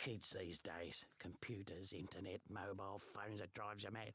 Kids these days, computers, internet, mobile phones, it drives you mad.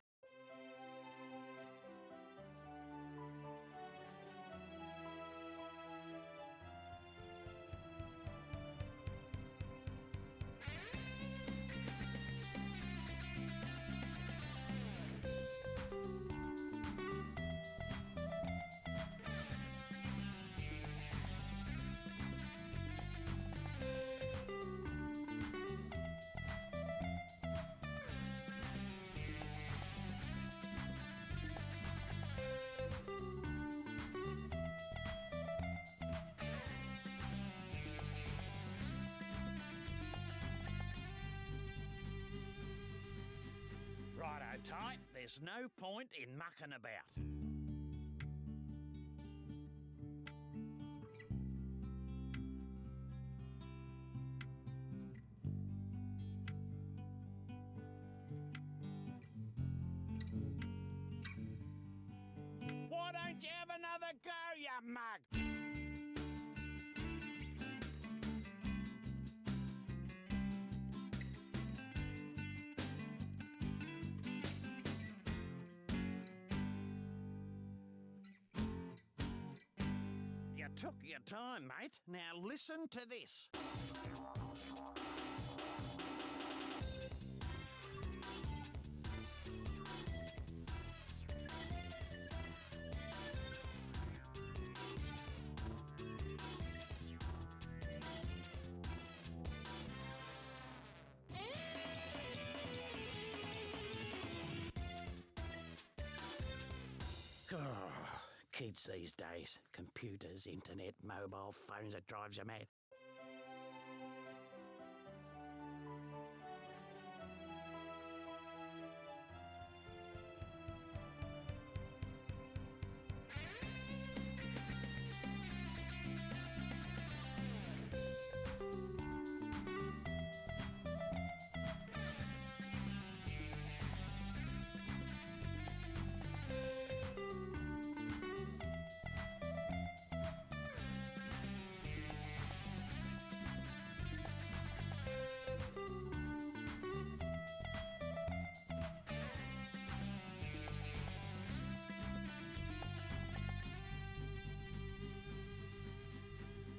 Righto, tight, there's no point in mucking about. Why don't you have another go, you mug? You took your time, mate. Now listen to this. Oh, kids these days, computers, internet, mobile phones, it drives you mad.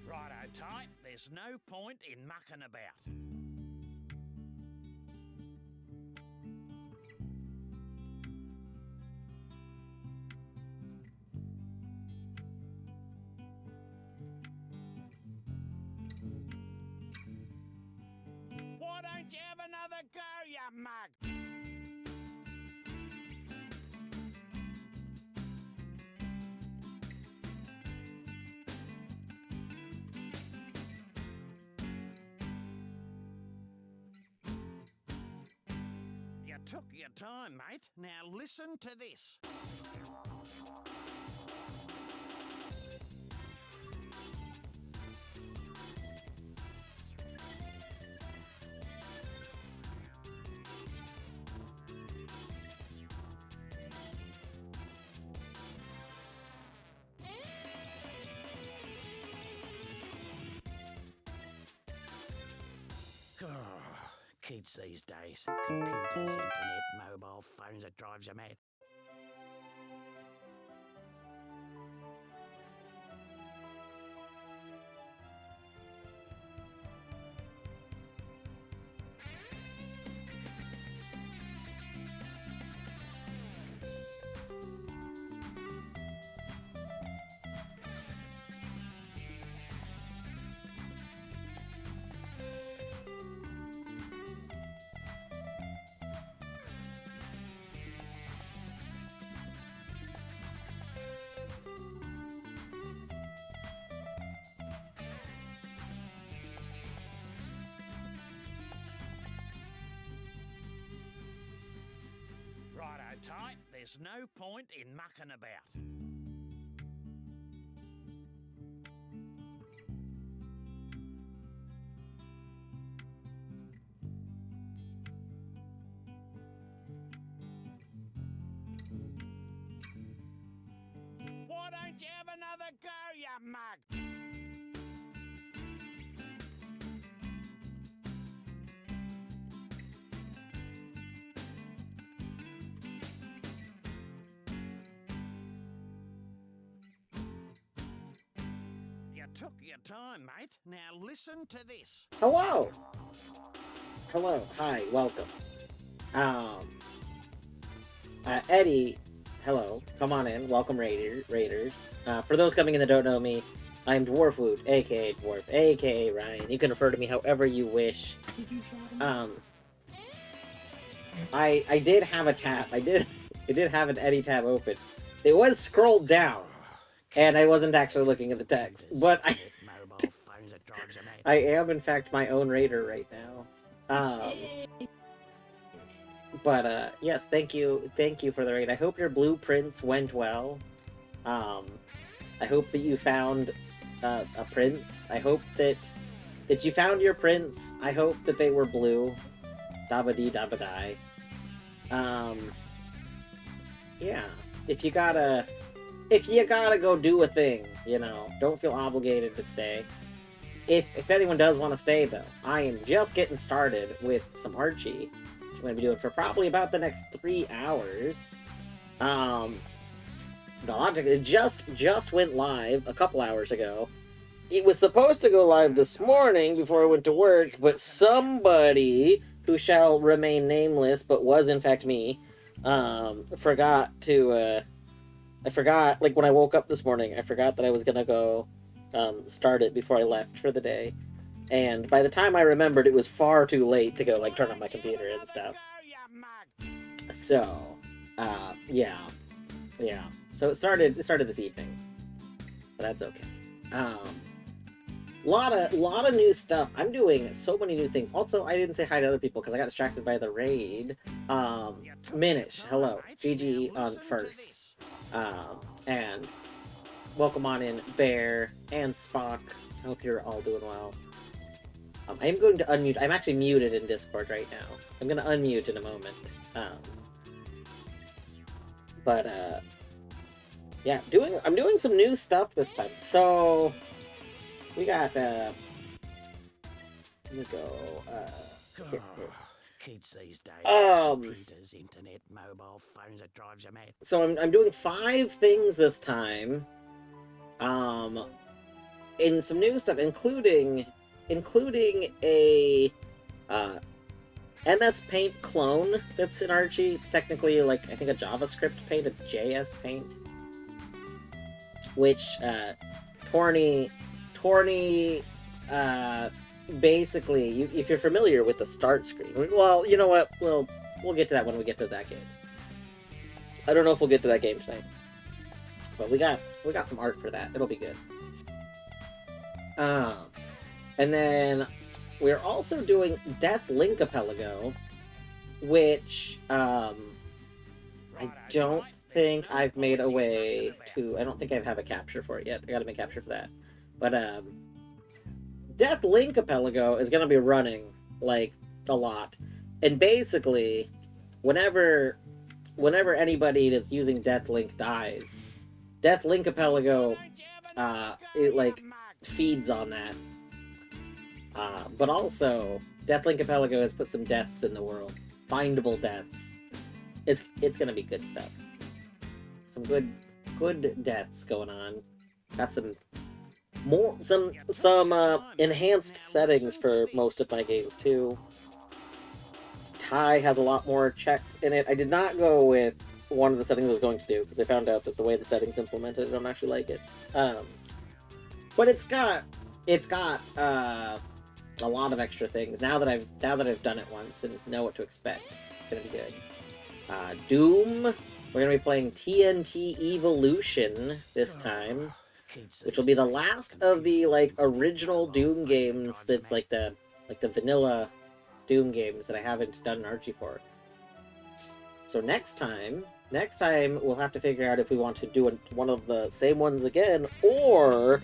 Righto, tight, there's no point in mucking about. Why don't you have another go, you mug? You took your time, mate. Now listen to this. Oh, kids these days, computers, internet, mobile phones, it drives you mad. Righto, tight, there's no point in mucking about. Why don't you have another go, you mug? took your time, mate. Now listen to this. Hello. Hello. Hi. Welcome. Eddie. Hello. Come on in. Welcome, Raiders. For those coming in that don't know me, I'm Dwarfwoot, aka Dwarf, aka Ryan. You can refer to me however you wish. I did have a tab. I did have an Eddie tab open. It was scrolled down, and I wasn't actually looking at the text. But I am in fact my own raider right now. Yes, thank you for the raid. I hope your blueprints went well. I hope that you found a prince. I hope that you found your prince. I hope that they were blue. Dabba-dee dabba-die. Yeah. If you gotta go do a thing, you know, don't feel obligated to stay. If anyone does want to stay, though, I am just getting started with some Archie, which I'm going to be doing for probably about the next 3 hours. The logic, it just went live a couple hours ago. It was supposed to go live this morning before I went to work, but somebody who shall remain nameless, but was in fact me, forgot to, I forgot, like when I woke up this morning, I forgot that I was gonna go start it before I left for the day. And by the time I remembered, it was far too late to go, like, turn on my computer and stuff. So, yeah. So it started this evening. But that's okay. Lot of new stuff. I'm doing so many new things. Also, I didn't say hi to other people because I got distracted by the raid. Minish, hello. GG on first. And welcome on in, Bear and Spock. I hope you're all doing well. I'm going to unmute. I'm actually muted in Discord right now. I'm going to unmute in a moment. Yeah, I'm doing some new stuff this time. So we got let me go here. Kids these days, computers, internet, mobile phones, that drives you mad. So I'm doing 5 things this time. In some new stuff, including a MS Paint clone that's in Archie. It's technically like I think a JavaScript paint. It's JS Paint, which Torny basically, if you're familiar with the start screen. Well, you know what? We'll get to that when we get to that game. I don't know if we'll get to that game tonight, but we got some art for that. It'll be good. And then we're also doing DeathlinkAPelago, which I don't think I've made a way to. I don't think I have a capture for it yet. I gotta make capture for that. But DeathlinkAPelago is gonna be running like a lot, and basically, whenever anybody that's using Deathlink dies, DeathlinkAPelago it like feeds on that. But also, DeathlinkAPelago has put some deaths in the world, findable deaths. It's gonna be good stuff. Some good deaths going on. Got some enhanced settings for most of my games too. Ty has a lot more checks in it. I did not go with one of the settings I was going to do because I found out that the way the settings implemented, I don't actually like it. But it's got a lot of extra things now that I've done it once and know what to expect. It's gonna be good. Doom. We're gonna be playing TNT Evolution this time, which will be the last of the like original Doom games. That's like the vanilla Doom games that I haven't done an Archie for. So next time we'll have to figure out if we want to do one of the same ones again, or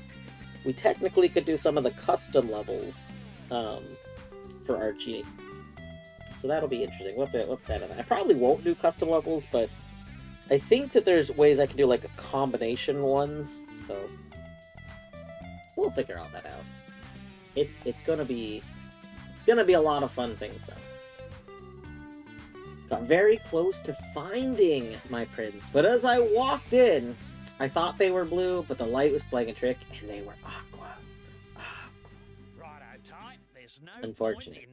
we technically could do some of the custom levels for Archie. So that'll be interesting. We'll have to decide on that. I probably won't do custom levels, but I think that there's ways I can do like a combination ones. So we'll figure all that out. It's gonna be a lot of fun things though. Got very close to finding my prints, but as I walked in, I thought they were blue, but the light was playing a trick, and they were aqua. Unfortunate.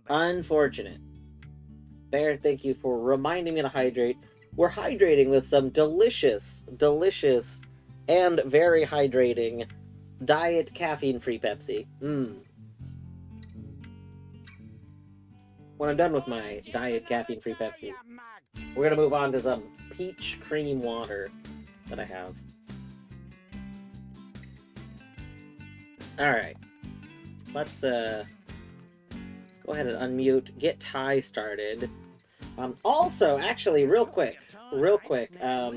Unfortunate. Bear, thank you for reminding me to hydrate. We're hydrating with some delicious, delicious, and very hydrating diet caffeine-free Pepsi. When I'm done with my diet caffeine-free Pepsi, we're gonna move on to some peach cream water that I have. Alright. Let's go ahead and unmute, get Ty started. Also, actually, real quick, I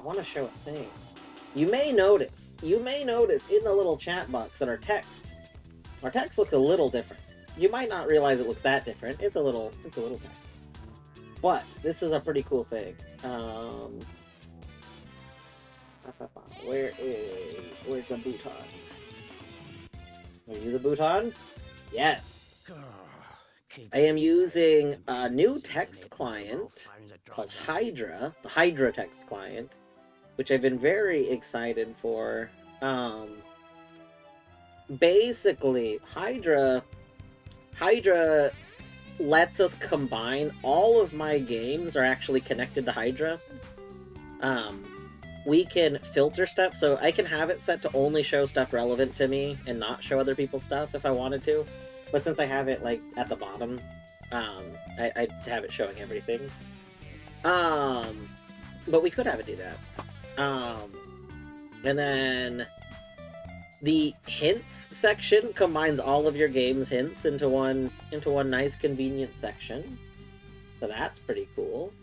want to show a thing. You may notice in the little chat box that our text looks a little different. You might not realize it looks that different. It's a little text. But this is a pretty cool thing. Where's the bouton? Are you the bouton? Yes. I am using a new text client called Hydra, the Hydra text client, which I've been very excited for. Basically, Hydra lets us combine all of my games are actually connected to Hydra. We can filter stuff, so I can have it set to only show stuff relevant to me and not show other people's stuff if I wanted to. But since I have it like at the bottom, I have it showing everything. But we could have it do that. And then the hints section combines all of your game's hints into one nice convenient section. So that's pretty cool.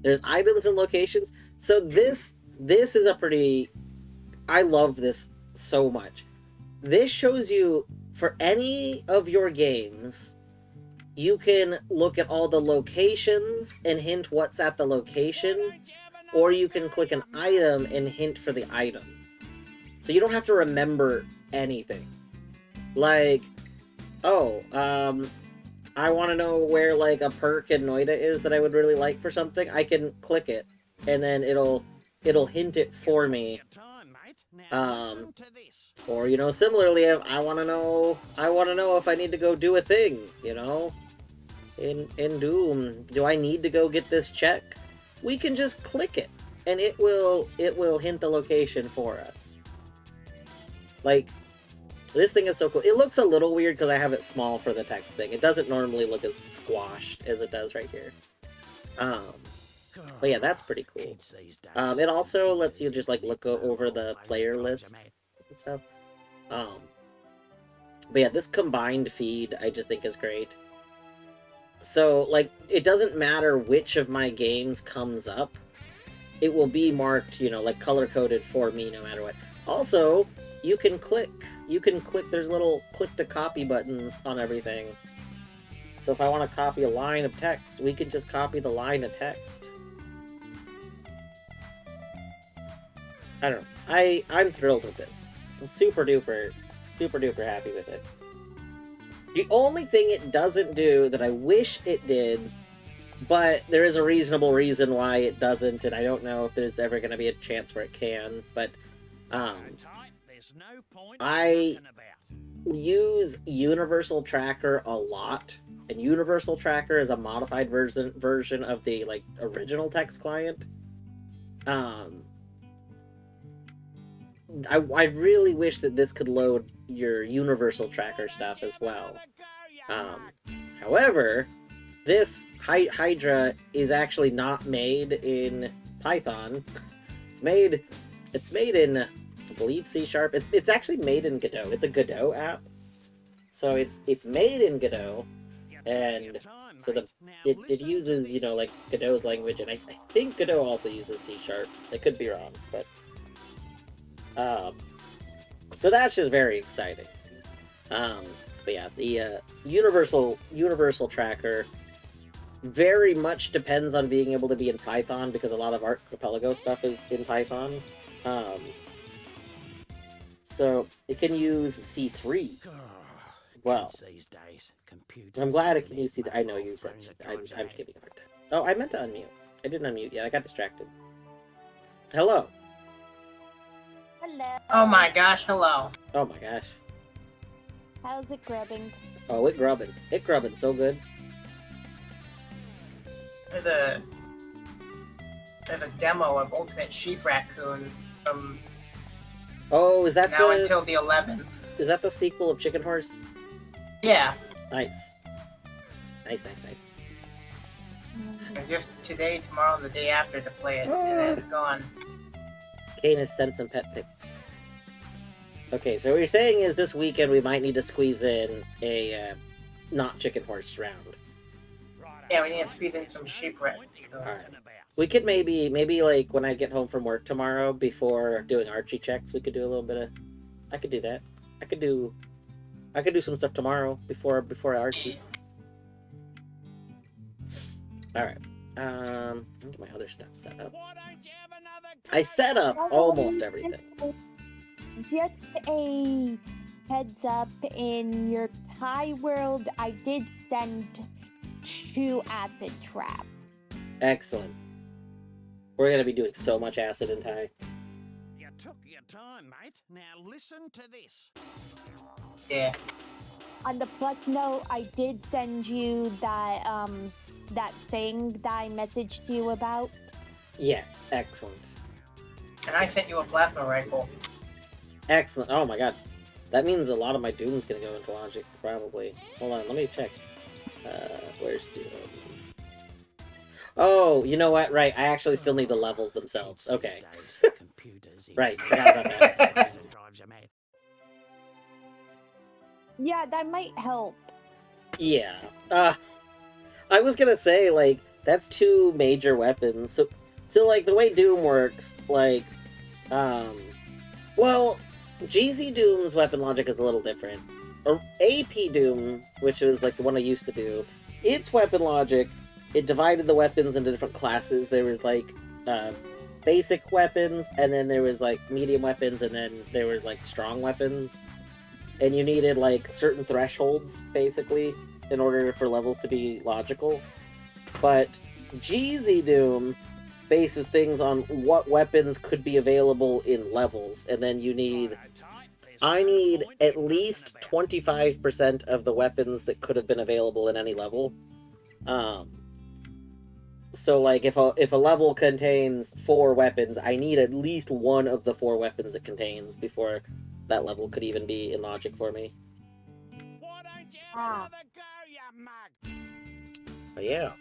There's items and locations. So this is a pretty... I love this so much. This shows you, for any of your games, you can look at all the locations and hint what's at the location, or you can click an item and hint for the item. So you don't have to remember anything. Like, oh, I want to know where, like, a perk in Noita is that I would really like for something. I can click it, and then it'll hint it for me. Or, you know, similarly, if I want to know if I need to go do a thing, you know, in Doom. Do I need to go get this check? We can just click it, and it will hint the location for us. Like, this thing is so cool. It looks a little weird because I have it small for the text thing. It doesn't normally look as squashed as it does right here. But yeah, that's pretty cool. It also lets you just like look over the player list and stuff. But yeah, this combined feed I just think is great. So like, it doesn't matter which of my games comes up. It will be marked, you know, like color-coded for me no matter what. Also, you can click, there's little click to copy buttons on everything. So if I want to copy a line of text, we can just copy the line of text. I don't know. I'm thrilled with this. I'm super duper happy with it. The only thing it doesn't do that I wish it did, but there is a reasonable reason why it doesn't, and I don't know if there's ever going to be a chance where it can, but I use Universal Tracker a lot, and Universal Tracker is a modified version of the like original text client. I really wish that this could load your Universal Tracker stuff as well. However, this Hydra is actually not made in Python. It's made in, I believe, C#. It's actually made in Godot. It's a Godot app. So it's made in Godot, and so it uses, you know, like Godot's language, and I think Godot also uses C#. I could be wrong, but so that's just very exciting. But yeah, the Universal Tracker very much depends on being able to be in Python, because a lot of Allipelago stuff is in Python. So it can use C3. Well, I'm glad it can use C3. I know you said I'm giving a hard time. Oh, I meant to unmute. I didn't unmute yet. I got distracted. Hello. Hello. Oh my gosh, hello. Oh my gosh. How's it grubbing? Oh, it grubbing. It grubbing so good. There's a demo of Ultimate Sheep Raccoon from Oh, is that now the until the 11th. is that the sequel of Chicken Horse? Yeah. Nice. Nice. It's just today, tomorrow, and the day after to play it, and then it's gone. Kane has sent some pet pics. Okay, so what you're saying is this weekend we might need to squeeze in a not Chicken Horse round. Yeah, we need to squeeze in some sheep raccoon. Alright. We could maybe like when I get home from work tomorrow before doing Archie checks, we could do a little bit of I could do that. I could do some stuff tomorrow before Archie. Alright. I'll get my other stuff set up. I set up almost everything. Just a heads up, in your Thai world, I did send 2 acid traps. Excellent. We're gonna be doing so much acid in Thai. You took your time, mate. Now listen to this. Yeah. On the plus note, I did send you that that thing that I messaged you about. Yes, excellent. And I sent you a plasma rifle. Excellent. Oh my god. That means a lot of my Doom's gonna go into Logic, probably. Hold on, let me check. Where's Doom? Oh, you know what? Right, I actually still need the levels themselves. Okay. Right, forgot about that. Yeah, that might help. Yeah. I was gonna say, like, that's 2 major weapons. So like, the way Doom works, like, well, GZ Doom's weapon logic is a little different. Or AP Doom, which was, like, the one I used to do, its weapon logic, it divided the weapons into different classes. There was, like, basic weapons, and then there was, like, medium weapons, and then there were, like, strong weapons. And you needed, like, certain thresholds, basically, in order for levels to be logical. But GZ Doom bases things on what weapons could be available in levels, and then I need at least 25% of the weapons that could have been available in any level. So, like, if a level contains 4 weapons, I need at least 1 of the 4 weapons it contains before that level could even be in logic for me. But yeah.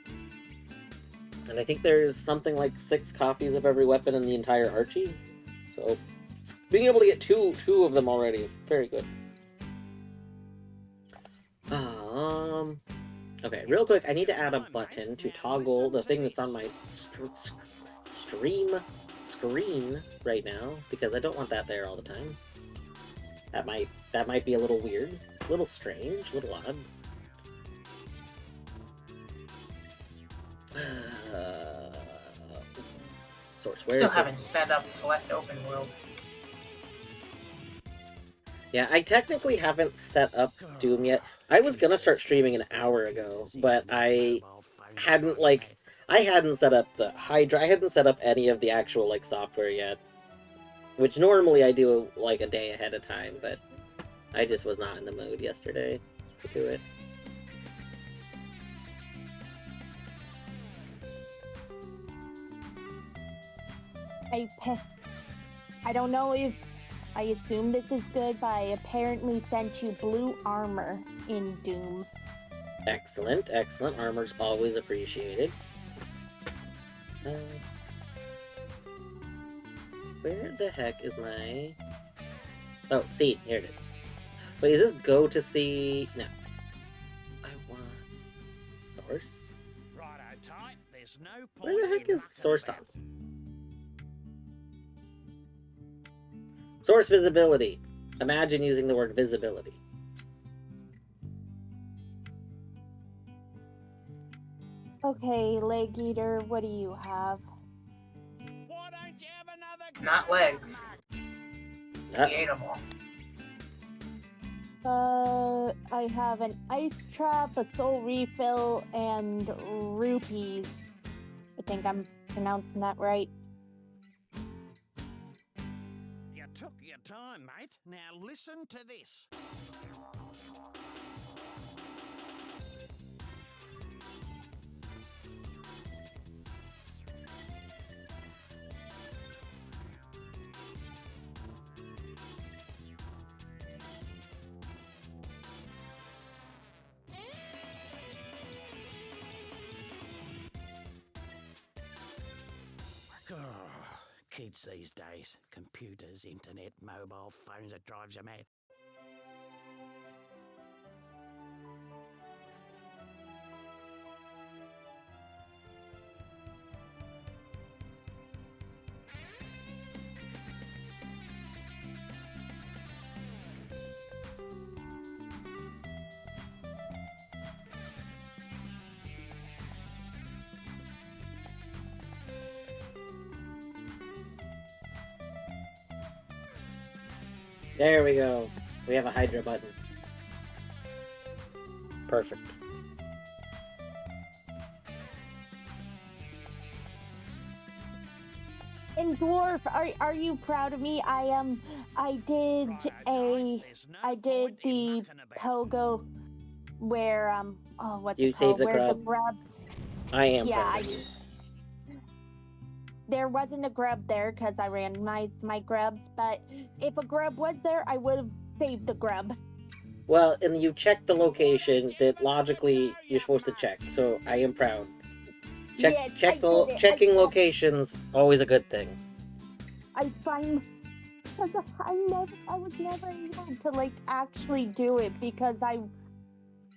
And I think there's something like 6 copies of every weapon in the entire Archie. So, being able to get two of them already, very good. Okay, real quick, I need to add a button to toggle the thing that's on my stream screen right now, because I don't want that there all the time. That might be a little weird, a little strange, a little odd. Source, where Still is haven't this? set up Select Open World. Yeah, I technically haven't set up Doom yet. I was gonna start streaming an hour ago, but I hadn't set up the Hydra. I hadn't set up any of the actual, like, software yet. Which normally I do, like, a day ahead of time, but I just was not in the mood yesterday to do it. I don't know if I assume this is good, but I apparently sent you blue armor in Doom. Excellent, excellent. Armor's always appreciated. Where the heck is my... Oh, seed. Here it is. Wait, is this go to see... No. I want... Source? Where the heck is source top? Source visibility. Imagine using the word visibility. Okay, Leg Eater, what do you have? Not legs. Ah. He ate them all. I have an ice trap, a soul refill, and rupees. I think I'm pronouncing that right. You took your time, mate. Now listen to this. Oh, kids these days. Computers, internet, mobile phones, it drives you mad. There we go. We have a Hydra button. Perfect. And Dwarf, are you proud of me? I did I did the pogo where oh, what's You it saved called? the Where grub. the grub. I am Yeah, proud of you. there wasn't a grub there because I randomized my grubs, but if a grub was there, I would have saved the grub. Well, and you checked the location that logically you're supposed to check, so I am proud. Checking locations, always a good thing. I find because I was never able to like actually do it because I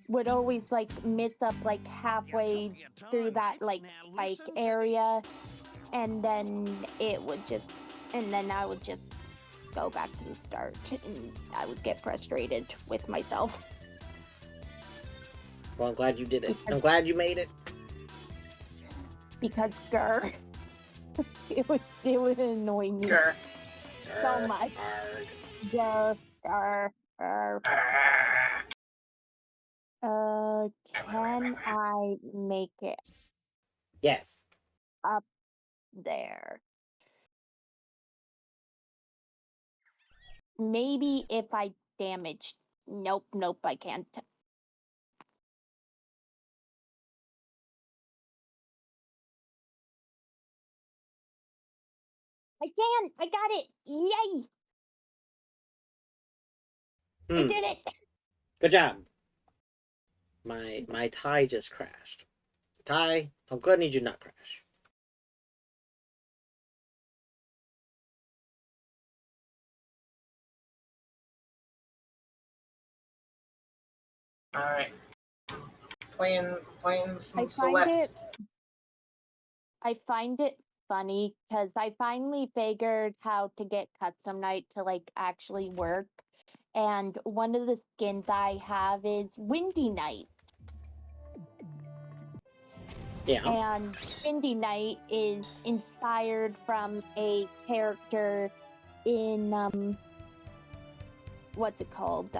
would always like miss up like halfway through that like spike area, and then it would just, and then I would just go back to the start, and I would get frustrated with myself. Well, I'm glad you did it. I'm glad you made it. Because grr, it would annoy me Grr. so much. Grr, grr, grr. Can I make it Yes. up there? Maybe if I damaged. Nope, I can't. I can! I got it! Yay! I did it! Good job. My tie just crashed. Tie, I'm gonna need you to not crash. Alright. Playing some Celeste. I find it funny because I finally figured how to get Custom Night to like actually work. And one of the skins I have is Windy Night. Yeah. And Windy Night is inspired from a character in what's it called?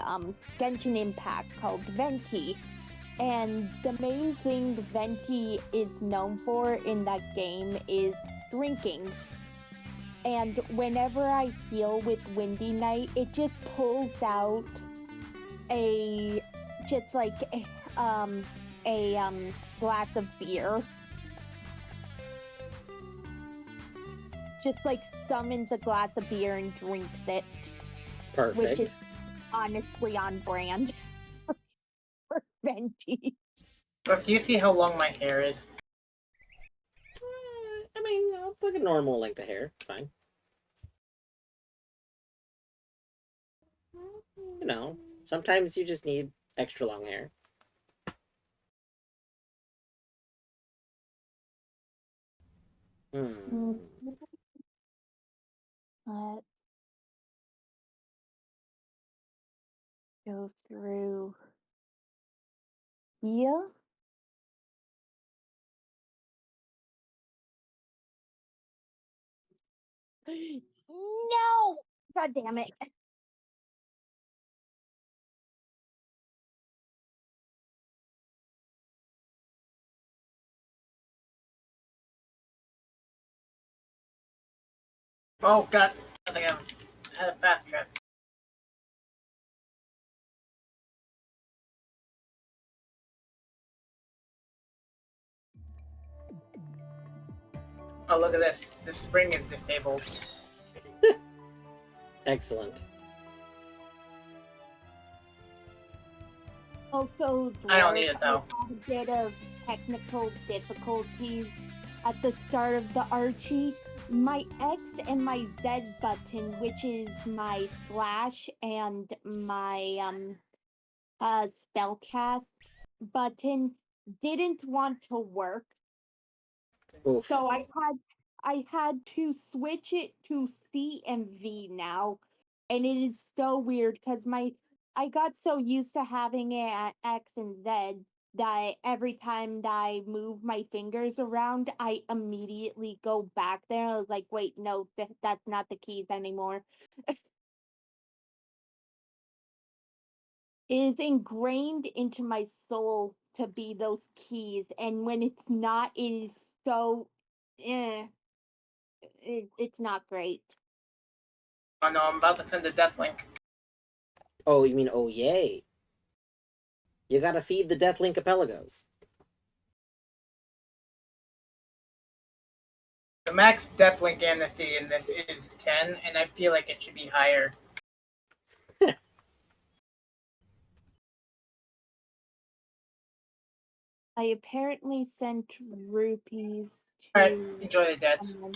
Genshin Impact called Venti. And the main thing Venti is known for in that game is drinking. And whenever I heal with Windy Night, it just pulls out a glass of beer. Just like summons a glass of beer and drinks it. Perfect. Which is honestly on brand for Venti. But do you see how long my hair is? I mean, like a normal length of hair. It's fine. You know, sometimes you just need extra long hair. Let's go through here. No! God damn it. Oh god, I think I'm had a fast trip. Oh, look at this. The spring is disabled. Excellent. Also, I don't need Dwarf, it, though. I had a bit of technical difficulties at the start of the Archie. My X and my Z button, which is my slash and my spellcast button, didn't want to work. Oof. So I had to switch it to C and V now, and it is so weird because I got so used to having it at X and Z that every time that I move my fingers around, I immediately go back there. I was like, wait, no, that's not the keys anymore. It is ingrained into my soul to be those keys, and when it's not, it is so eh. It's not great. Oh no, I'm about to send a Deathlink. Oh, you mean oh yay? You gotta feed the DeathlinkApelagos. The max Deathlink amnesty in this is 10, and I feel like it should be higher. I apparently sent rupees Alright, to enjoy the deaths. someone.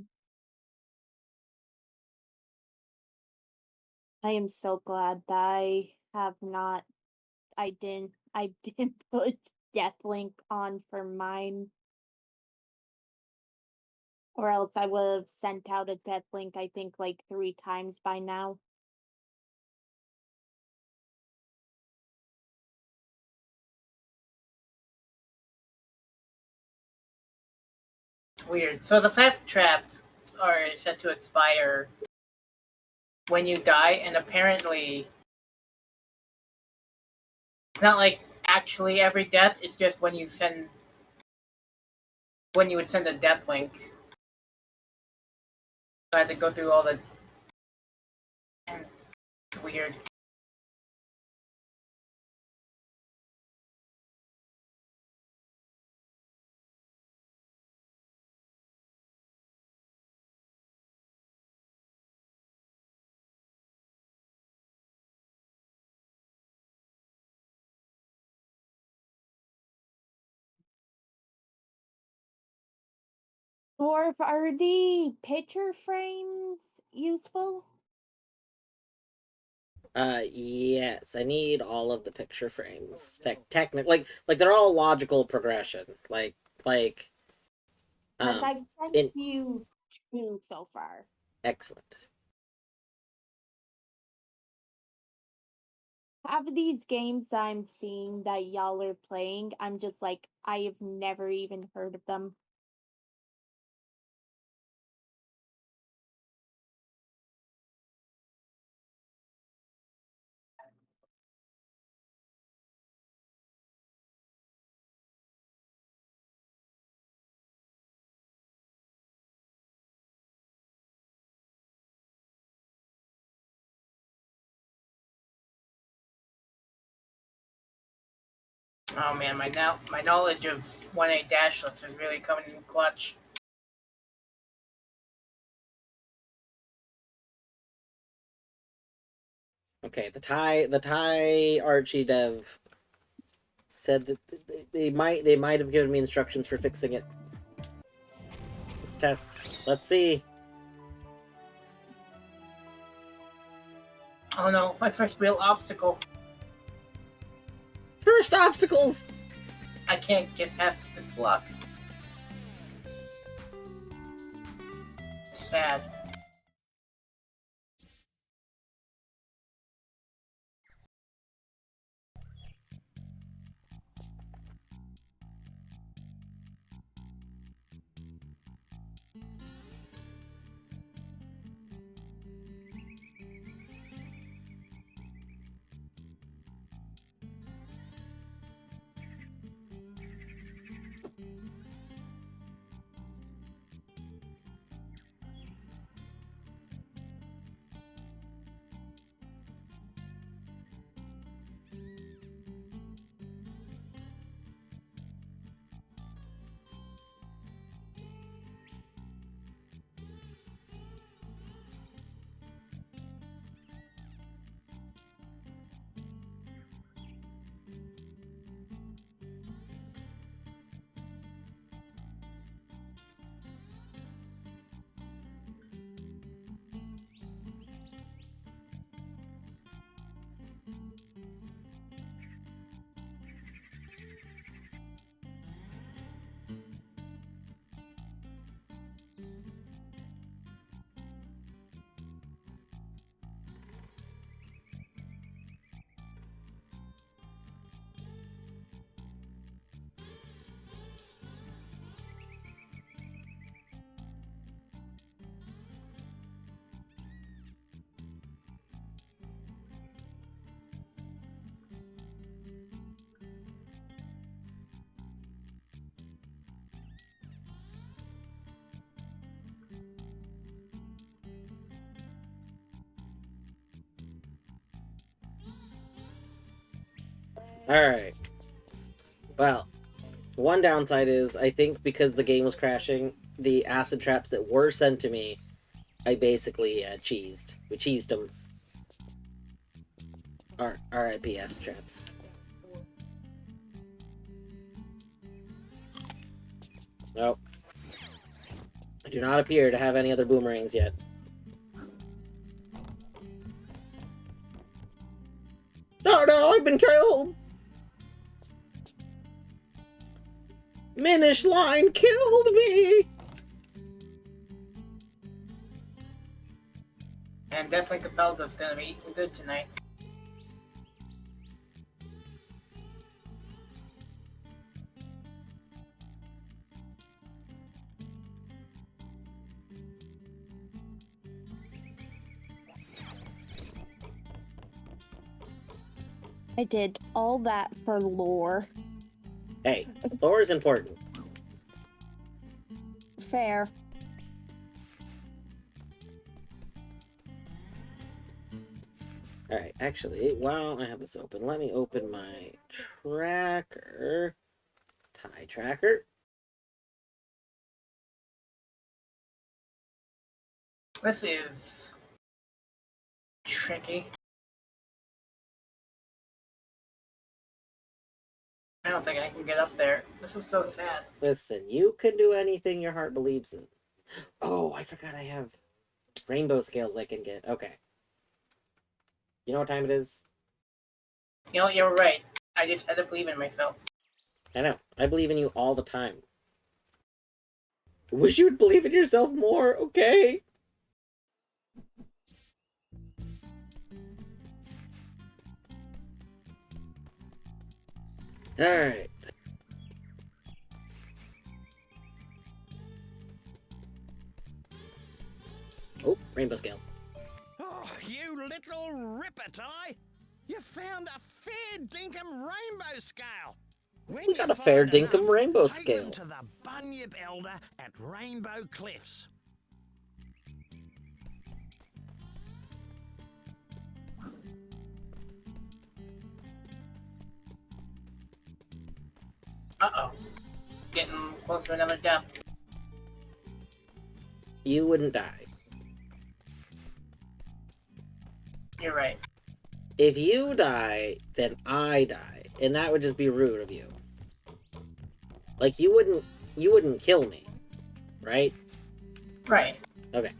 I am so glad that I didn't put Deathlink on for mine. Or else I would have sent out a Deathlink, I think, like 3 times by now. Weird. So the fast traps are set to expire when you die, and apparently it's not like actually every death, it's just when you would send a death link. So I had to go through all the it's weird. Dwarf, are the picture frames useful? Yes, I need all of the picture frames. Technically, like they're all logical progression. Like, Because um, I've sent in you 2 so far. excellent. Half of these games I'm seeing that y'all are playing, I'm just like, I have never even heard of them. Oh man, my knowledge of 1A dashless is really coming in clutch. Okay, the Thai Archie dev said that they might have given me instructions for fixing it. Let's test. Let's see. Oh no, my first real obstacle. First obstacles. I can't get past this block. Sad. Alright. Well, one downside is, I think because the game was crashing, the acid traps that were sent to me, I basically cheesed. We cheesed them. RIP acid traps. Nope. I do not appear to have any other boomerangs yet. Oh no, I've been killed! Minish line killed me! And DeathlinkAP gonna be eating good tonight. I did all that for lore. Hey, lore is important. Fair. Alright, actually, while I have this open, let me open my tracker. Tie tracker. This is tricky. I don't think I can get up there. This is so sad. Listen, you can do anything your heart believes in. Oh, I forgot I have rainbow scales I can get. Okay. You know what time it is? You know what? You're right. I just had to believe in myself. I know. I believe in you all the time. Wish you would believe in yourself more, okay? Alright. Oh, rainbow scale. Oh, you little ripper-tie! You found a fair dinkum rainbow scale! When We you got a fair find dinkum enough, rainbow take scale. them to the Bunyip Elder at Rainbow Cliffs. Uh-oh. Getting close to another death. You wouldn't die. You're right. If you die, then I die. And that would just be rude of you. Like, you wouldn't kill me. Right? Right. Okay.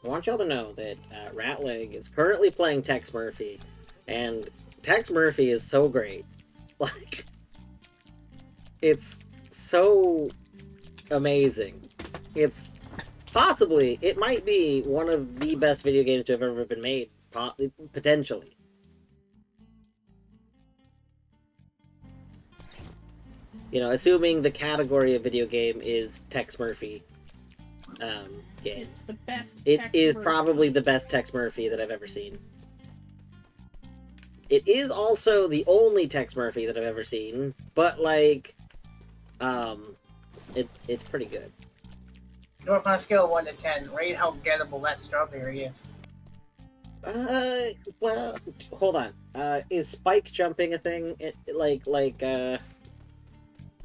I want y'all to know that Ratleg is currently playing Tex Murphy, and Tex Murphy is so great. Like, it's so amazing. It's possibly, it might be one of the best video games to have ever been made, potentially. You know, assuming the category of video game is Tex Murphy. Game. It's the best. It Tex is Murphy. probably the best Tex Murphy that I've ever seen. It is also the only Tex Murphy that I've ever seen, but like, it's pretty good. North on a scale of 1 to 10, rate how gettable that strawberry is. Well, hold on. Is spike jumping a thing?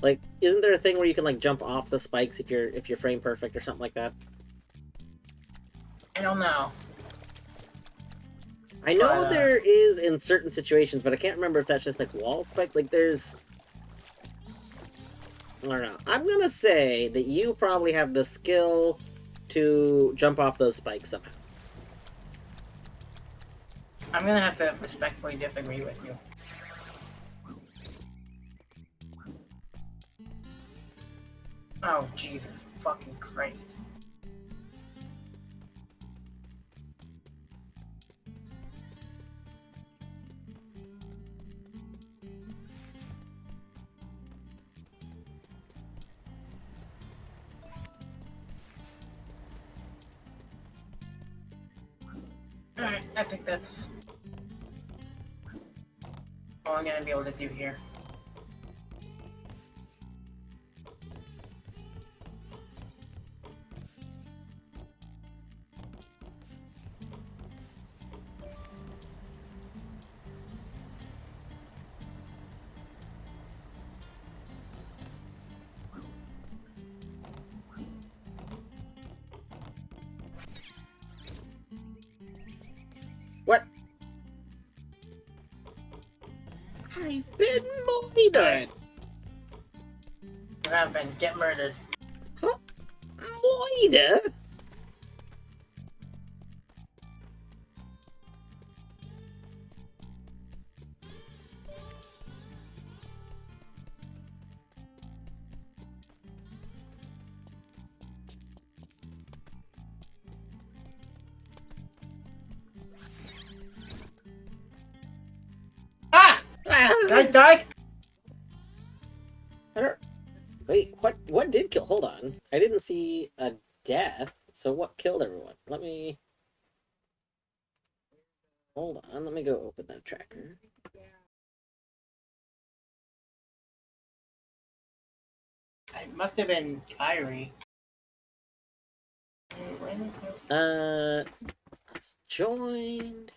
Like, isn't there a thing where you can like jump off the spikes if you're frame perfect or something like that? I don't know. I know there is in certain situations, but I can't remember if that's just like wall spike. Like, there's, I don't know. I'm gonna say that you probably have the skill to jump off those spikes somehow. I'm gonna have to respectfully disagree with you. Oh, Jesus fucking Christ. Alright, I think that's all I'm gonna be able to do here. What? I've been moited! You have been. Get murdered. Huh? Moida? Ah! Did I die? I don't... Wait, what did kill? Hold on. I didn't see a death, so what killed everyone? Let me... Hold on, let me go open that tracker. It must have been Kyrie. Joined.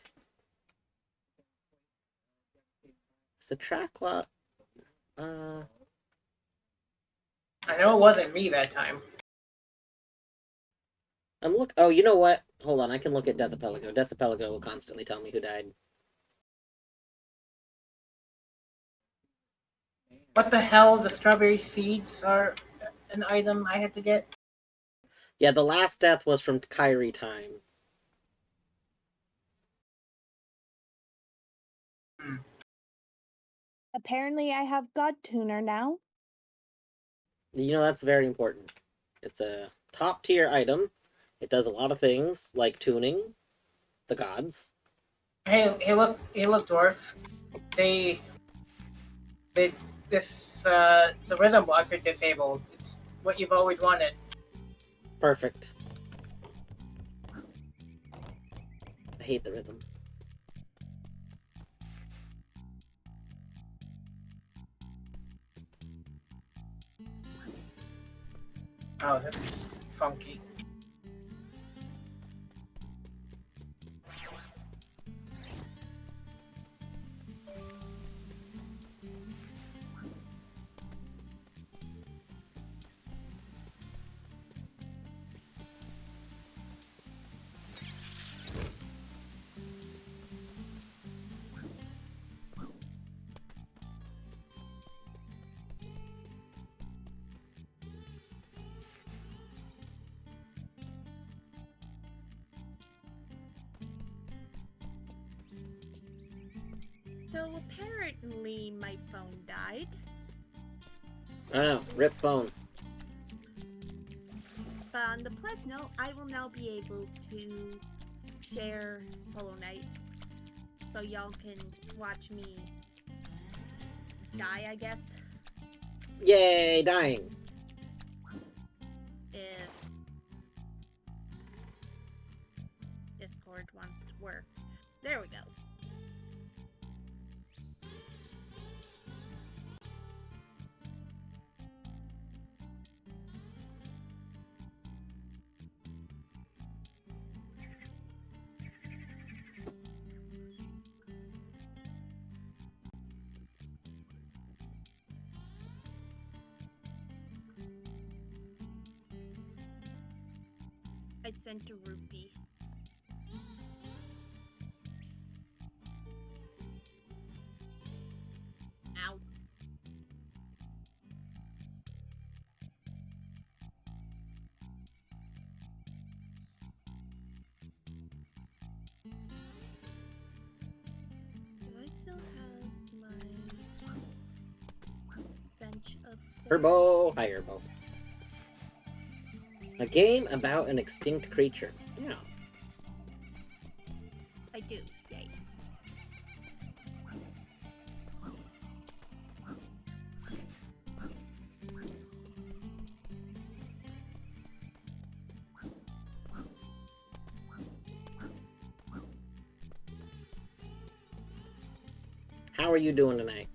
It's a track lot. I know it wasn't me that time. Oh, you know what? Hold on, I can look at DeathlinkAP. DeathlinkAP will constantly tell me who died. What the hell? The strawberry seeds are an item I have to get? Yeah, the last death was from Kyrie time. Apparently, I have God Tuner now. You know, that's very important. It's a top tier item. It does a lot of things, like tuning the gods. Hey, look, dwarf. The rhythm blocks are disabled. It's what you've always wanted. Perfect. I hate the rhythm. Oh, this is funky. So apparently my phone died. Oh, rip phone. But on the plus note, I will now be able to share Hollow Knight. So y'all can watch me die, I guess. Yay, dying. If Discord wants to work. There we go. I sent a rupee. Ow. Do I still have my bench up there? Herbo. Hi, Herbo. A game about an extinct creature. Yeah. I do. Yay. How are you doing tonight?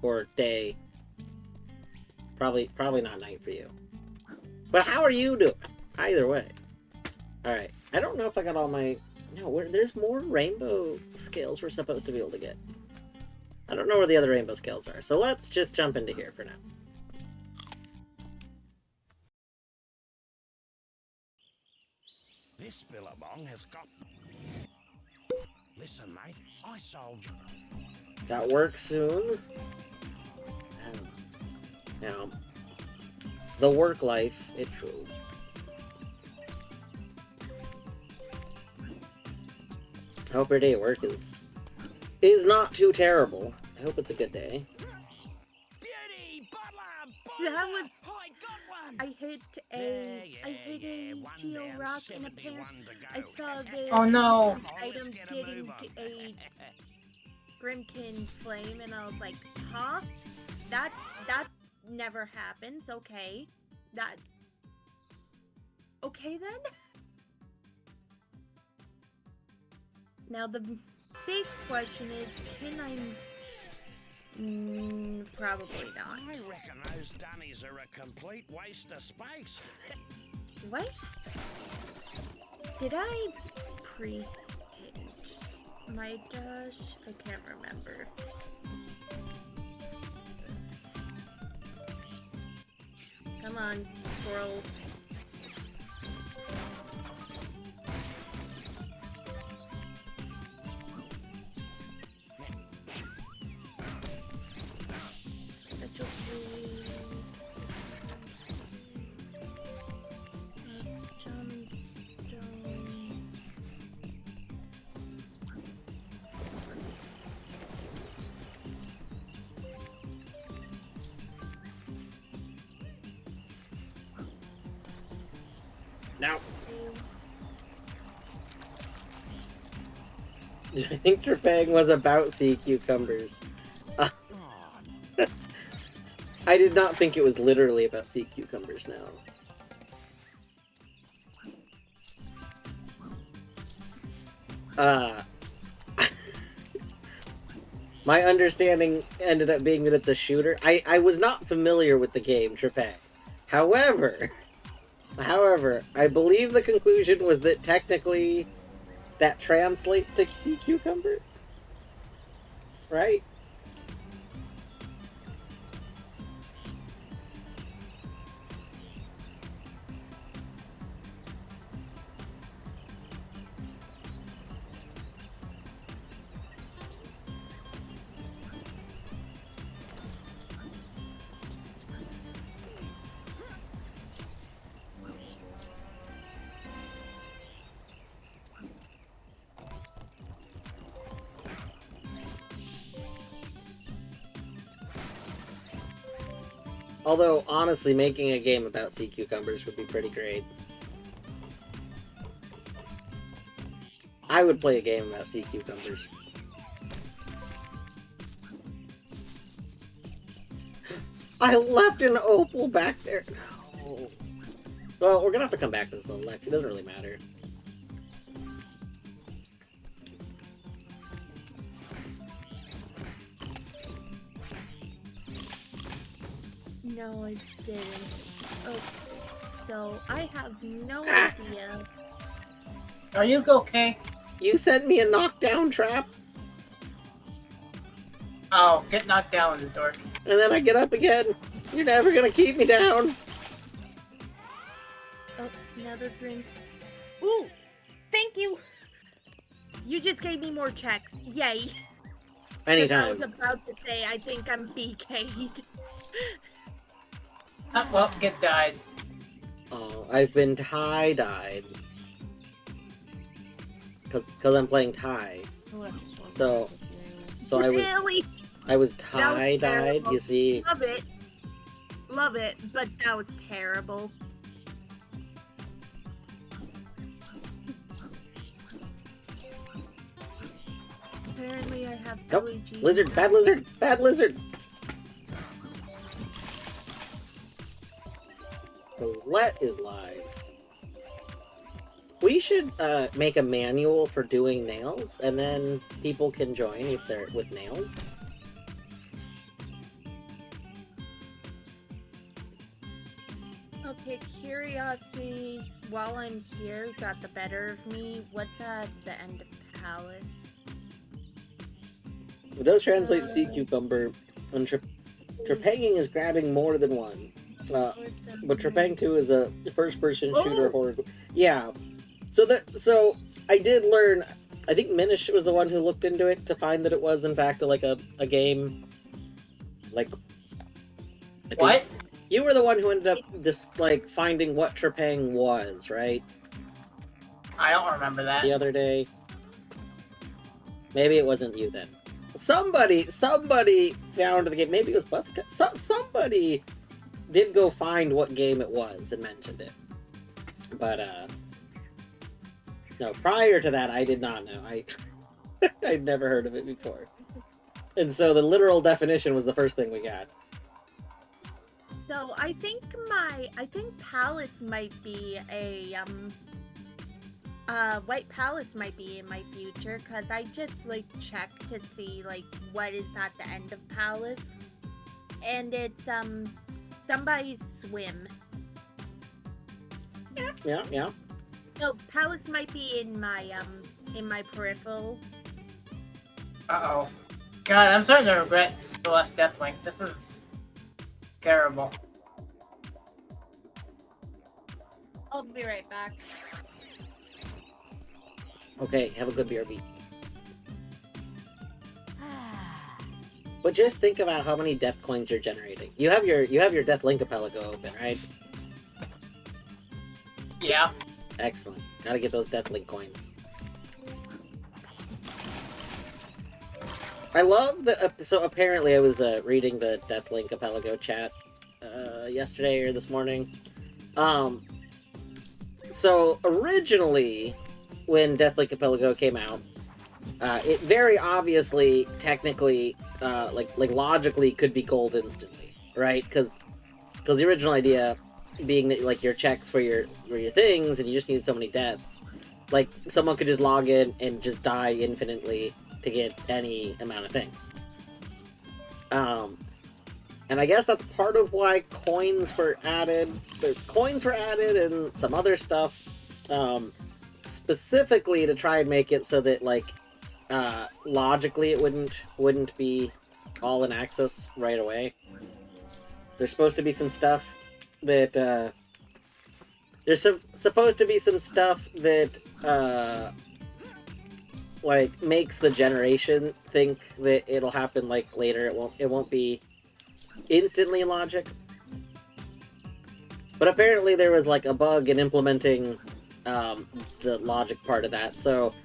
Or day? Probably not night for you. But how are you doing? Either way. Alright. I don't know if I got all my... No, there's more rainbow scales we're supposed to be able to get. I don't know where the other rainbow scales are. So let's just jump into here for now. This billabong has got... Listen, mate, I solved... Got work soon. Now, the work life, it truly. I hope your day at work is not too terrible. I hope it's a good day. Beauty, butler, That was... I got one! I hit a geo rock in a pair. I saw the Oh no! item getting a Grimkin flame, and I was like, huh? That never happens. Okay, okay then. Now the big question is, can I? Probably not. I reckon those dunnies are a complete waste of space. What? Did I pre-hit my dash? I can't remember. Come on, squirrel. That's okay. Now, I think Trepang was about sea cucumbers. I did not think it was literally about sea cucumbers now. My understanding ended up being that it's a shooter. I was not familiar with the game, Trepang. However, I believe the conclusion was that technically that translates to sea cucumber? Right? Although, honestly, making a game about sea cucumbers would be pretty great. I would play a game about sea cucumbers. I left an opal back there. No. Well, we're gonna have to come back to this little lecture. It doesn't really matter. No, I didn't. Okay, so I have no idea. Are you okay? You sent me a knockdown trap, Oh, get knocked down, the dork. and then I get up again. You're never gonna keep me down. Oh, another drink. Ooh, thank you. You just gave me more checks. Yay. Anytime. I was about to say, I think I'm BK'd. Well, get died. Oh, I've been tie-dyed. Cause I'm playing tie. So Really? I was tie-dyed, you see. Love it, but that was terrible. Apparently I have Nope. LED. Lizard, bad lizard, bad lizard. The let is live. We should make a manual for doing nails, and then people can join if they're with nails. Okay, curiosity, while I'm here, got the better of me. What's at the end of Palace? It does translate to sea cucumber, and Trepanging is grabbing more than one. But Trepang 2 is a first-person shooter horror. Yeah. So I did learn. I think Minish was the one who looked into it to find that it was in fact like a game. Like. What? You were the one who ended up finding what Trepang was, right? I don't remember that. The other day. Maybe it wasn't you then. Somebody found the game. Maybe it was Buska. Somebody did go find what game it was and mentioned it. But no, prior to that I did not know. I'd never heard of it before. And so the literal definition was the first thing we got. So I think Palace might be a White Palace might be in my future, because I just checked to see what is at the end of Palace, and it's somebody's swim. Yeah. No, Palace might be in my peripheral. Uh-oh. God, I'm starting to regret the last Deathlink. This is terrible. I'll be right back. Okay, have a good BRB. But just think about how many death coins you're generating. You have your DeathlinkAP open, right? Yeah. Excellent. Gotta get those Deathlink coins. I love the... so apparently I was reading the DeathlinkAP chat yesterday or this morning. So originally, when DeathlinkAP came out, it very obviously, technically, logically could be gold instantly, right? Because the original idea being that your checks were your things, and you just need so many deaths. Someone could just log in and just die infinitely to get any amount of things. And I guess that's part of why coins were added. The coins were added and some other stuff, specifically to try and make it so that logically it wouldn't be all in access right away. There's supposed to be some stuff that supposed to be some stuff that makes the generation think that it'll happen later. It won't be instantly in logic. But apparently there was a bug in implementing the logic part of that. So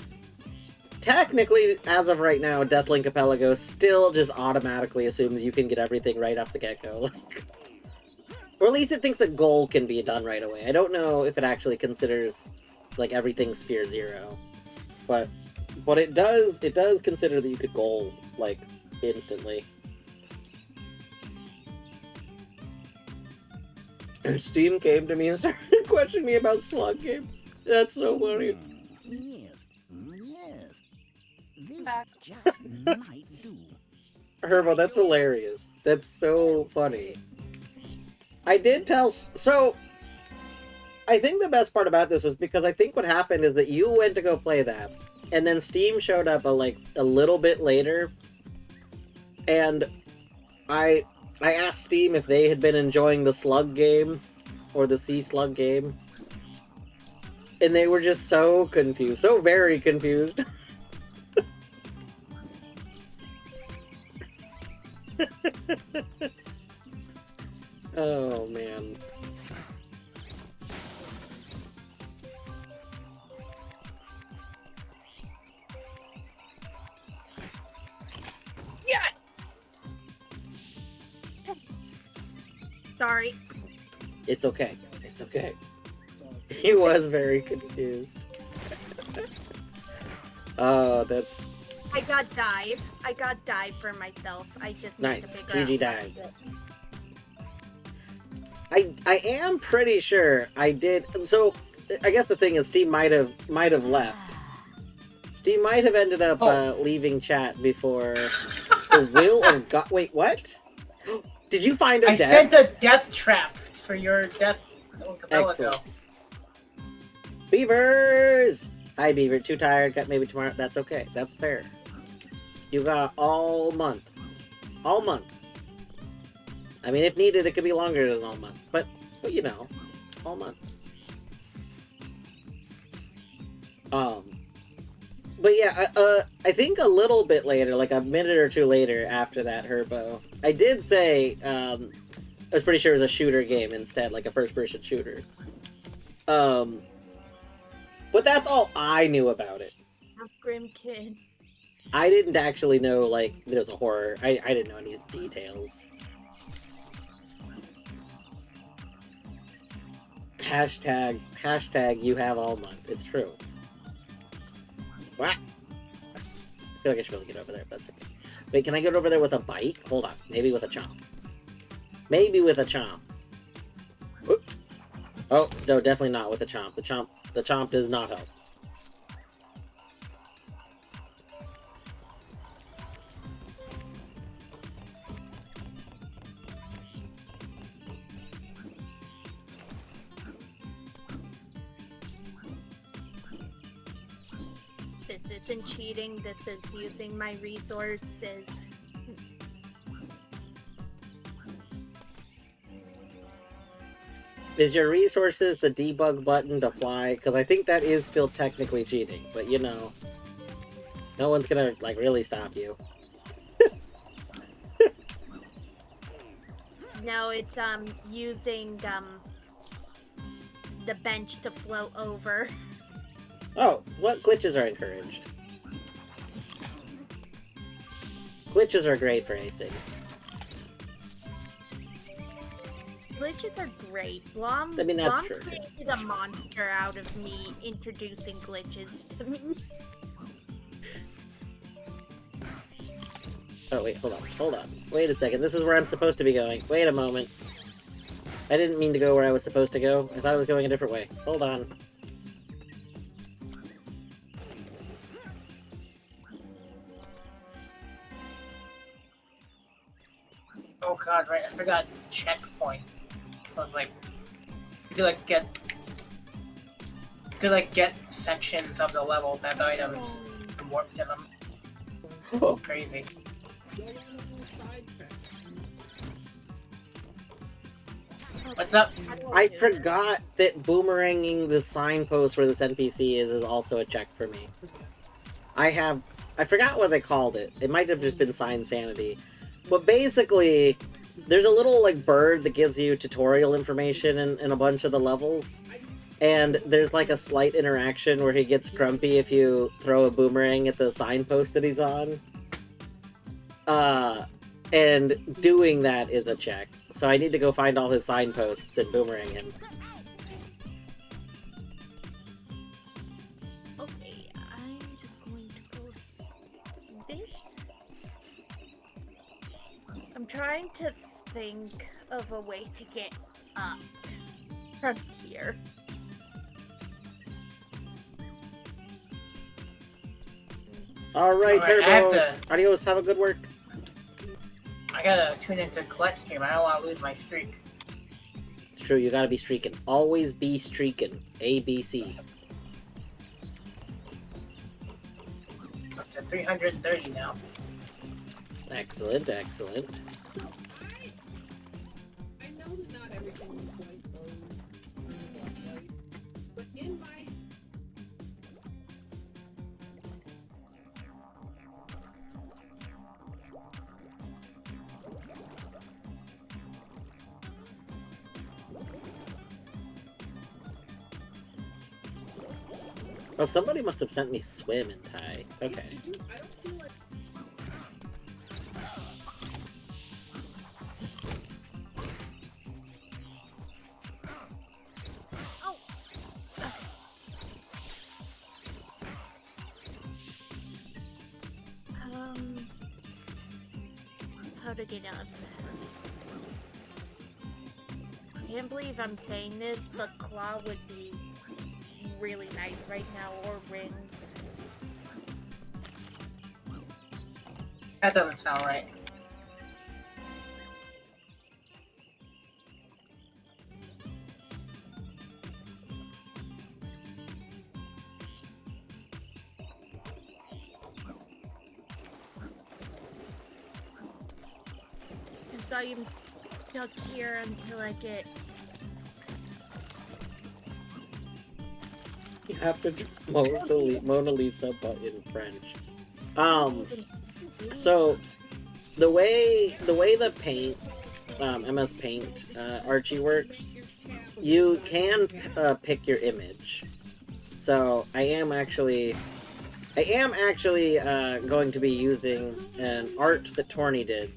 technically, as of right now, DeathlinkAP still just automatically assumes you can get everything right off the get-go. Or at least it thinks that goal can be done right away. I don't know if it actually considers everything Sphere 0. But it does consider that you could goal instantly. Steam came to me and started questioning me about Slug Game. That's so funny. Yes. This just might do. Herbo, that's hilarious. That's so funny. I did tell... So, I think the best part about this is because I think what happened is that you went to go play that, and then Steam showed up a little bit later, and I asked Steam if they had been enjoying the Slug game, or the Sea Slug game, and they were just so confused, so very confused. Oh, man. Yes! Sorry. It's okay. It's okay. He was very confused. Oh, that's... I got dive. I got dive for myself. I just need nice. to figure GG out dive. I am pretty sure I did... So, I guess the thing is, Steve might have left. Steve might have ended up leaving chat before the will of God. Wait, what? Did you find a I death? sent a death trap for your death. Excellent. Beavers! Hi, Beaver. Too tired. Got maybe tomorrow. That's okay. That's fair. You got all month. All month. I mean, if needed, it could be longer than all month. But you know, all month. But yeah, I think a little bit later, like a minute or two later after that, Herbo, I did say, I was pretty sure it was a shooter game instead, like a first-person shooter. But that's all I knew about it. Grim Kid. I didn't actually know, like, there was a horror. I didn't know any details. Hashtag you have all month. It's true. What? I feel like I should be able to get over there, but that's okay. Wait, can I get over there with a bite? Hold on. Maybe with a chomp. Maybe with a chomp. Oop. Oh, no, definitely not with a chomp. The chomp does not help. This isn't cheating, this is using my resources. Is your resources the debug button to fly? Because I think that is still technically cheating, but you know, no one's gonna, like, really stop you. No, it's using the bench to float over. Oh, what glitches are encouraged? Glitches are great for Hastings. Glitches are great. Blom, I mean, that's Blom true. created a monster out of me introducing glitches to me. Oh, wait, hold on. Wait a second, this is where I'm supposed to be going. Wait a moment. I didn't mean to go where I was supposed to go. I thought I was going a different way. Hold on. Oh god, right, I forgot checkpoint. So it's like, you could like get sections of the levels that items and warp to them. Oh. Crazy. What's up? I forgot that boomeranging the signpost where this NPC is also a check for me. I forgot what they called it. It might have just been Sign Sanity. But basically, there's a little, like, bird that gives you tutorial information in a bunch of the levels. And there's, like, a slight interaction where he gets grumpy if you throw a boomerang at the signpost that he's on. And doing that is a check. So I need to go find all his signposts and boomerang him. Okay, I'm just going to go this. I'm trying to think of a way to get up from here. Alright, Alright, I have Turbo. to- Adios, have a good work. I gotta tune into Colette stream, I don't want to lose my streak. It's true, you gotta be streaking. Always be streaking. ABC. Up to 330 now. Excellent, excellent. So I know that not everything is going to go right, but in my Oh, somebody must have sent me swim in Thai. Okay. I don't feel like How to get up? I can't believe I'm saying this, but Claw would be really nice right now, or rings. That doesn't sound right. And so I'm stuck here until I get... You have to do Mona Lisa, but in French. So the way the Paint, MS Paint, Archie works, you can pick your image. So I am actually going to be using an art that Torny did.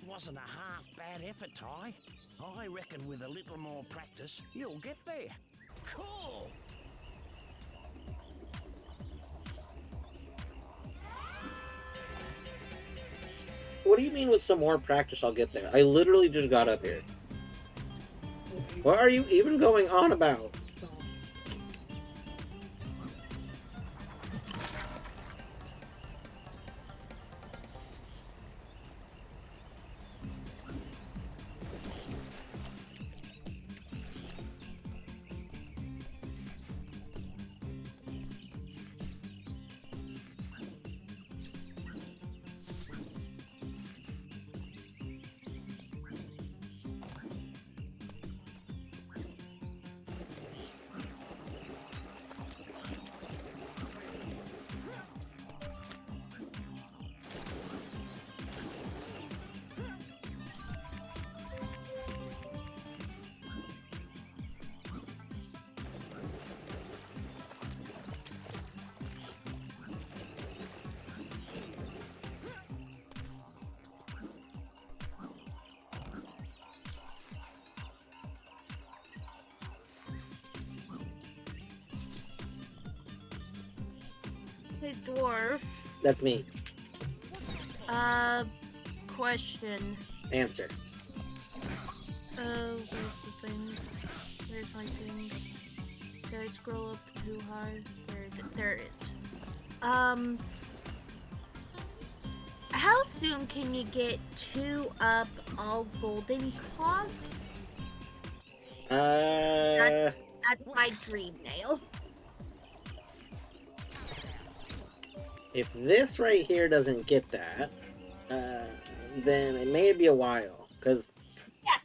Wasn't a half bad effort, Ty. I reckon with a little more practice, you'll get there. Cool! What do you mean with some more practice I'll get there? I literally just got up here. What are you even going on about? Hey, dwarf. That's me. Question. Answer. Where's the thing? Where's my thing? Did I scroll up too high? Where is it? There it is. How soon can you get 2 up all golden cogs? That's my dream nail. If this right here doesn't get that, then it may be a while. Cause yes.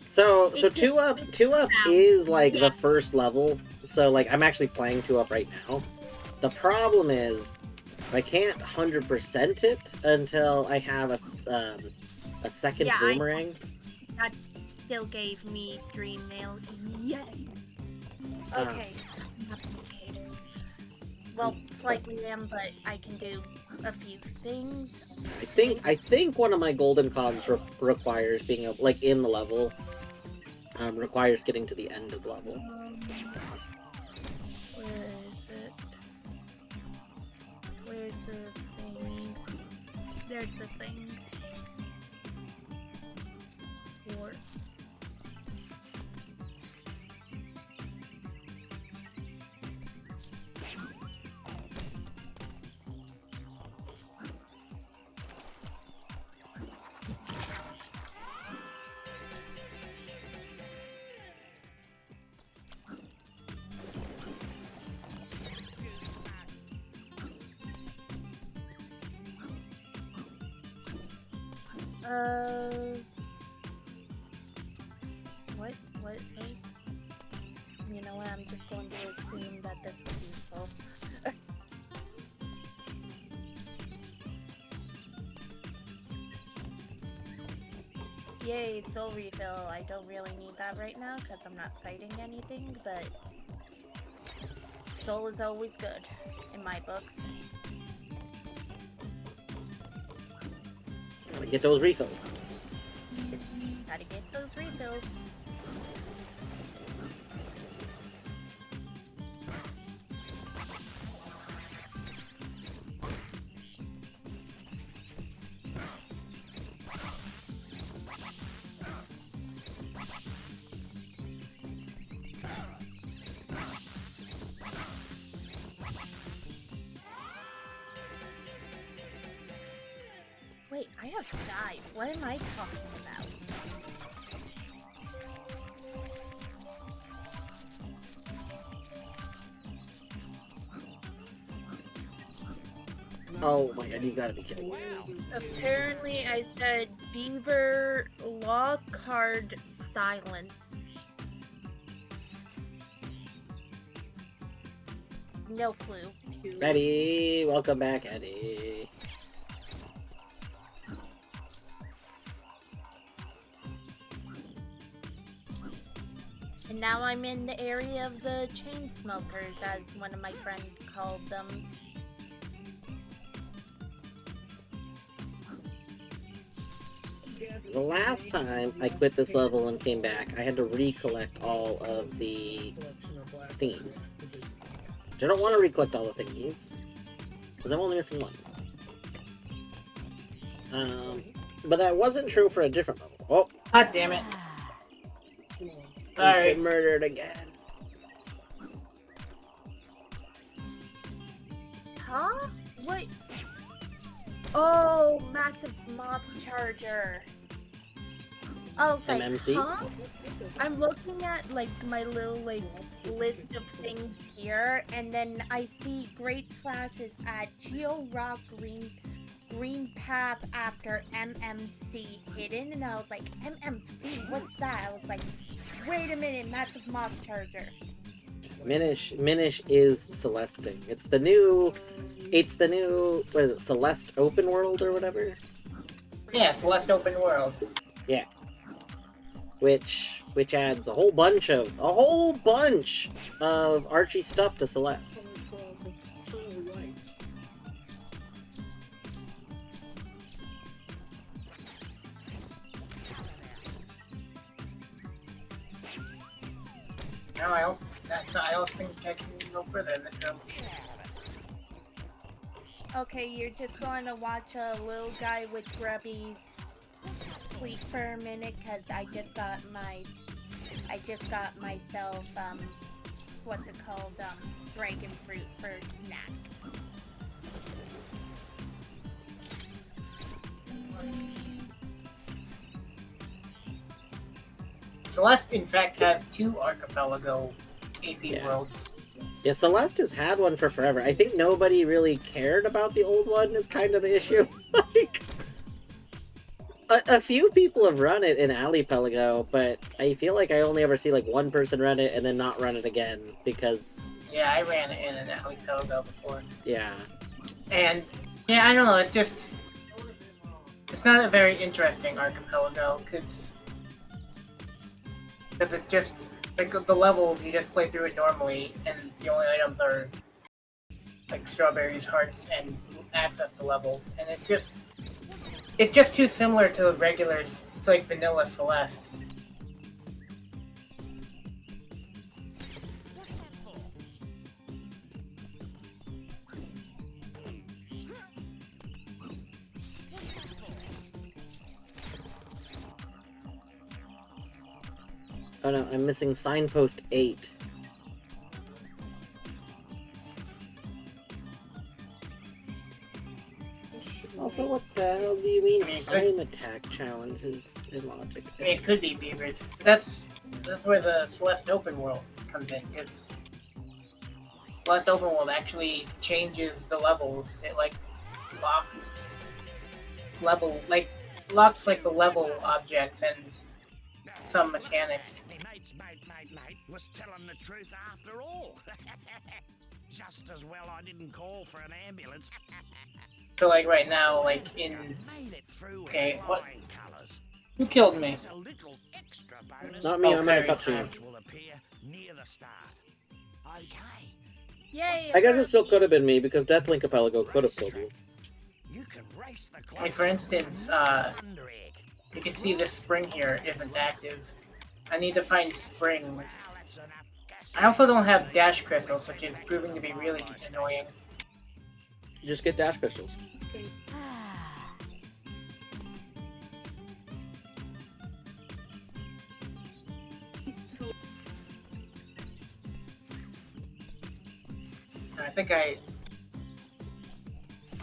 So 2 up is like the first level. So like I'm actually playing 2 up right now. The problem is I can't 100% it until I have a second boomerang. That still gave me dream nail. Yay. Okay. Well, slightly am, but I can do a few things. I think one of my golden cogs requires being like in the level. Requires getting to the end of the level. So. Where is it? Where's the thing? There's the thing. 4. What is? You know what? I'm just going to assume that this is useful. Yay, soul refill. I don't really need that right now because I'm not fighting anything, but soul is always good in my books. Gotta get those refills. Gotta get those refills. Wait, I have dive. What am I talking about? Oh my god, you gotta be kidding. Apparently, I said beaver law card silence. No clue. Eddie, welcome back, Eddie. And now I'm in the area of the chain smokers, as one of my friends called them. The last time I quit this level and came back, I had to recollect all of the thingies. I don't want to recollect all the thingies, because I'm only missing one. But that wasn't true for a different level. Oh, God damn it. I've Sorry. been murdered again. Huh? What? Oh, massive moss charger. I was like, MMC? huh? I'm looking at like my little like list of things here, and then I see great flashes at Geo Rock Green Path after MMC hidden, and I was like, MMC? What's that? I was like, wait a minute, massive moss charger. Minish is Celesting. It's the new, what is it, Celeste Open World or whatever? Yeah, Celeste Open World. Yeah. Which adds a whole bunch of Archie stuff to Celeste. No, I don't think I can go further in this room. Okay, you're just going to watch a little guy with grubbies sleep for a minute, cause I just got myself what's it called, dragon fruit for a snack. Celeste, in fact, has 2 Archipelago AP worlds. Yeah, Celeste has had one for forever. I think nobody really cared about the old one is kind of the issue. Like, a few people have run it in Allipelago, but I feel like I only ever see like one person run it and then not run it again because... Yeah, I ran it in an Allipelago before. Yeah. And, yeah, I don't know, it's not a very interesting Archipelago, because it's just, like, the levels, you just play through it normally, and the only items are, like, strawberries, hearts, and access to levels, and it's just too similar to the regular, it's like vanilla Celeste. Oh no, I'm missing signpost 8. Also, what the hell do you mean time attack challenges in Logic? I mean, it could be beavers. That's where the Celeste Open World comes in. It's Celeste Open World actually changes the levels. It like locks level, like locks like the level objects and some mechanics. Me mate's mate was telling the truth after all. Just as well I didn't call for an ambulance. So like right now, like in Made it through Okay, with what- flying colours. who killed me? There's a little extra bonus. Not me, I'm in a Okay. cutscene. Which will appear near the start. Okay. Yay! I guess it still could have been me, because DeathlinkAP could have killed you. You can race the clock. Like for instance, Thunder egg. you can see this spring here isn't active. I need to find springs. Well, that's enough gas. I also don't have dash crystals, which is proving to be really annoying. Just get dash crystals. I think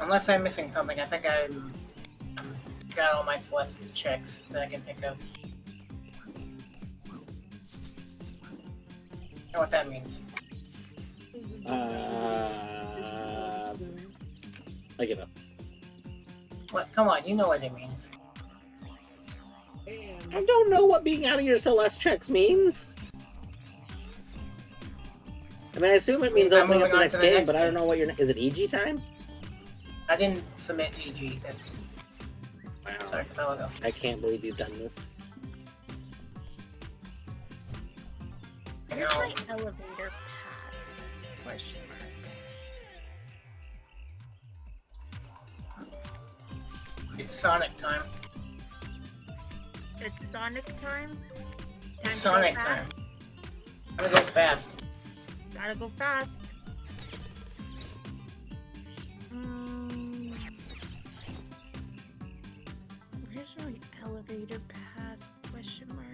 unless I'm missing something, I think I'm got all my celestial checks that I can think of. Know what that means? I give up. What? Come on, you know what it means. I don't know what being out of your Celeste checks means. I mean, I assume it means I'm opening up moving the on next to the game, next but I don't game. know what your... Is it EG time? I didn't submit EG. That's sorry, Allipelago. I can't believe you've done this. I Where's know. my elevator pass? Question mark. It's Sonic time. It's Sonic time. It's to go Sonic fast? time. I'm gonna go fast. Gotta go fast. Mm. Where's my elevator pass? Question mark.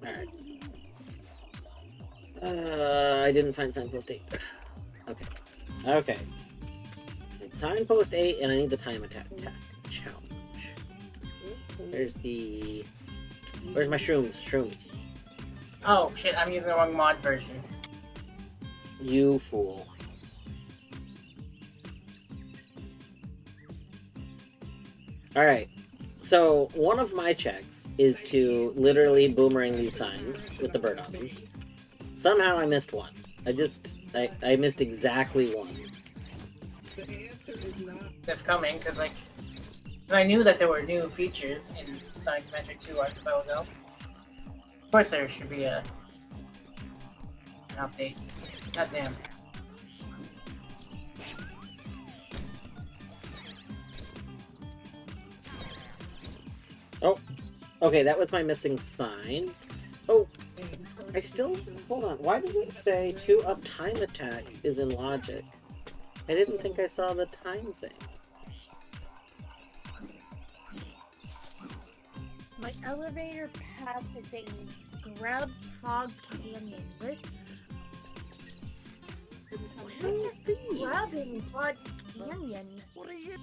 Alright. I didn't find signpost 8. Okay. Okay. It's signpost 8, and I need the time attack challenge. Where's my shrooms? Shrooms. Oh shit! I'm using the wrong mod version. You fool. Alright. So, one of my checks is to literally boomerang these signs with the bird on them. Somehow I missed one. I missed exactly one. The answer is not. That's coming because like I knew that there were new features in Sonic Adventure 2 Archipelago. Of course, there should be an update. Goddamn. Oh, okay, that was my missing sign. Oh, I still... Hold on, why does it say 2 up time attack is in logic? I didn't think I saw the time thing. My elevator pass is a grab fog canyon. What? What is a grabbing fog canyon? What are you?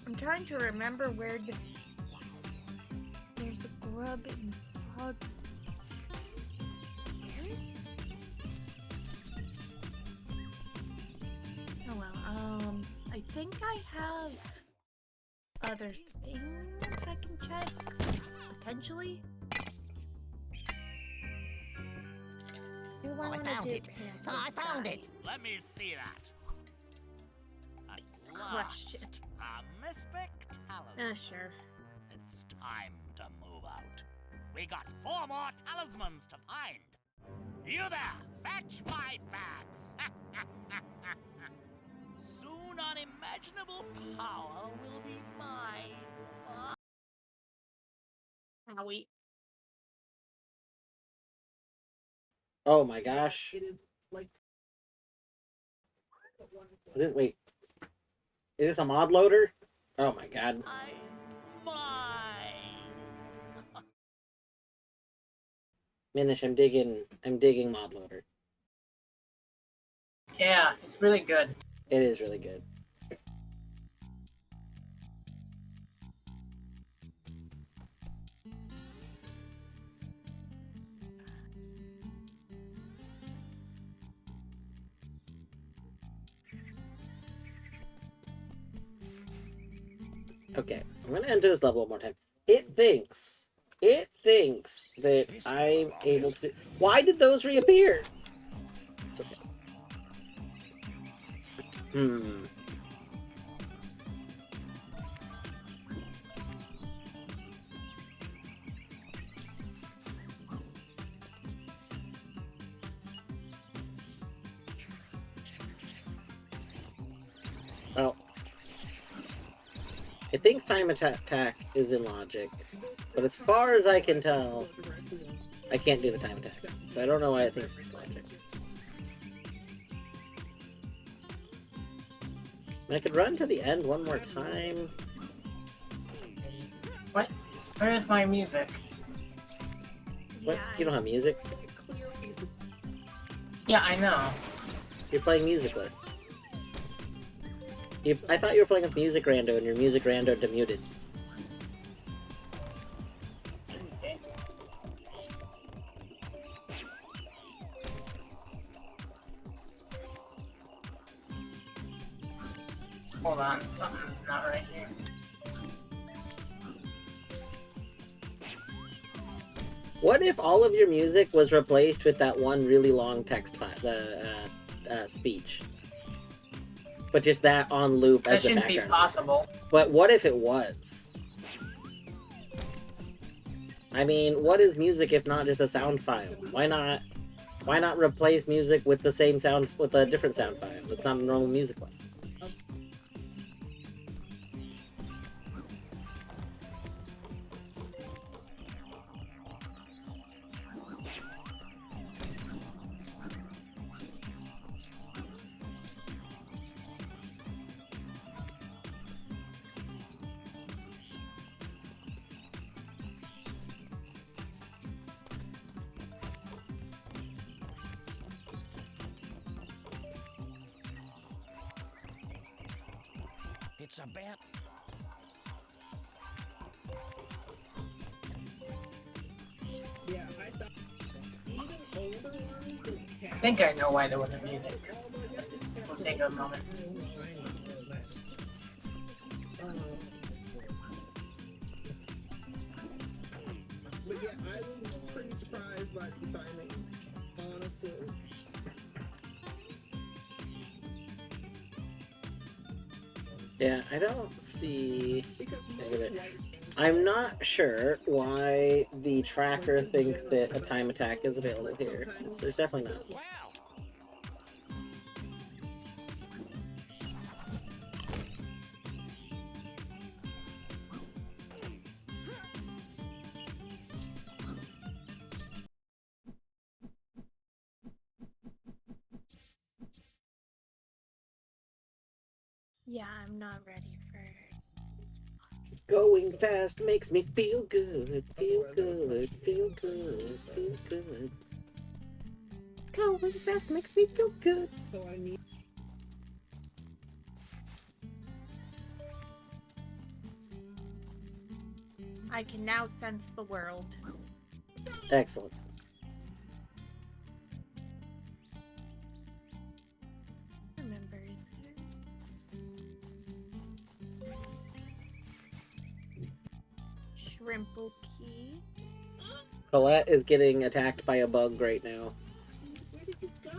I'm trying to remember where there's a grub in fog. Where is it? Oh well, I think I have other things I can check, potentially. Do I I want found to it. I found it. Let me see that. A Crushed it. A mystic talisman. Sure. It's time to move out. We got 4 more talismans to find. You there, fetch my bags. Soon unimaginable power will be mine. Howie. Oh my gosh. It is like. Wait. Is this a mod loader? Oh my god. I'm mine. Minish, I'm digging mod loader. Yeah, it's really good. It is really good. Okay, I'm gonna enter this level one more time. It thinks that I'm able to do... Why did those reappear? It's okay. Well, it thinks time attack is in logic, but as far as I can tell, I can't do the time attack. So I don't know why it thinks it's logic. And I could run to the end one more time. What? Where's my music? What? Yeah, You don't have music? Yeah, I know. You're playing musicless. I thought you were playing with Music Rando, and your Music Rando demuted. Okay. Hold on, something's not right here. What if all of your music was replaced with that one really long text file, speech? But just that on loop as That the shouldn't background. be possible. But what if it was? I mean, what is music if not just a sound file? Why not replace music with the same sound, with a different sound file? It's not a normal music one. It's a bet. Yeah, I thought even older ones would I think I know why there wasn't music. We'll take a moment. But yeah, I was pretty surprised by the timing, honestly. Yeah, I don't see... Because Negative. most I'm not sure why the tracker thinks that a time attack is available here. So there's definitely not. Wow. Yeah, I'm not ready for this. Going fast makes me feel good, feel good, feel good, feel good. Going fast makes me feel good. so I need I can now sense the world. Excellent. Remember, is here. Shrimple key. Colette is getting attacked by a bug right now. where did you go?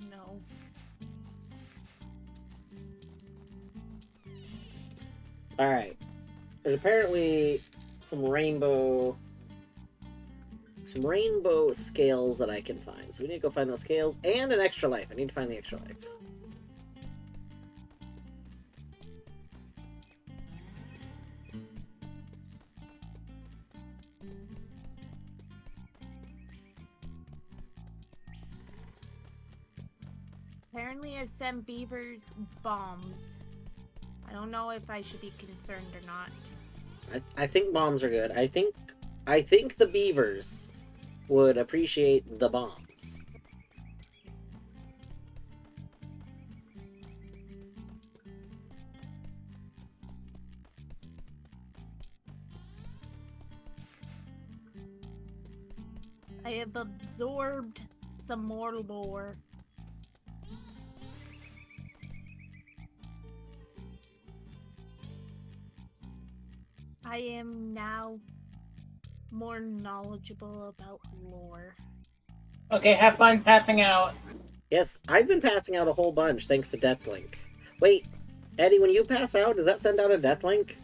No. Alright. There's apparently some rainbow scales that I can find. So we need to go find those scales and an extra life. I need to find the extra life. Apparently I've sent beavers bombs. I don't know if I should be concerned or not. I think bombs are good. I think the beavers would appreciate the bombs. I have absorbed some more lore. I am now more knowledgeable about lore. Okay, have fun passing out. Yes, I've been passing out a whole bunch thanks to Deathlink. Wait, Eddie, when you pass out, does that send out a Deathlink?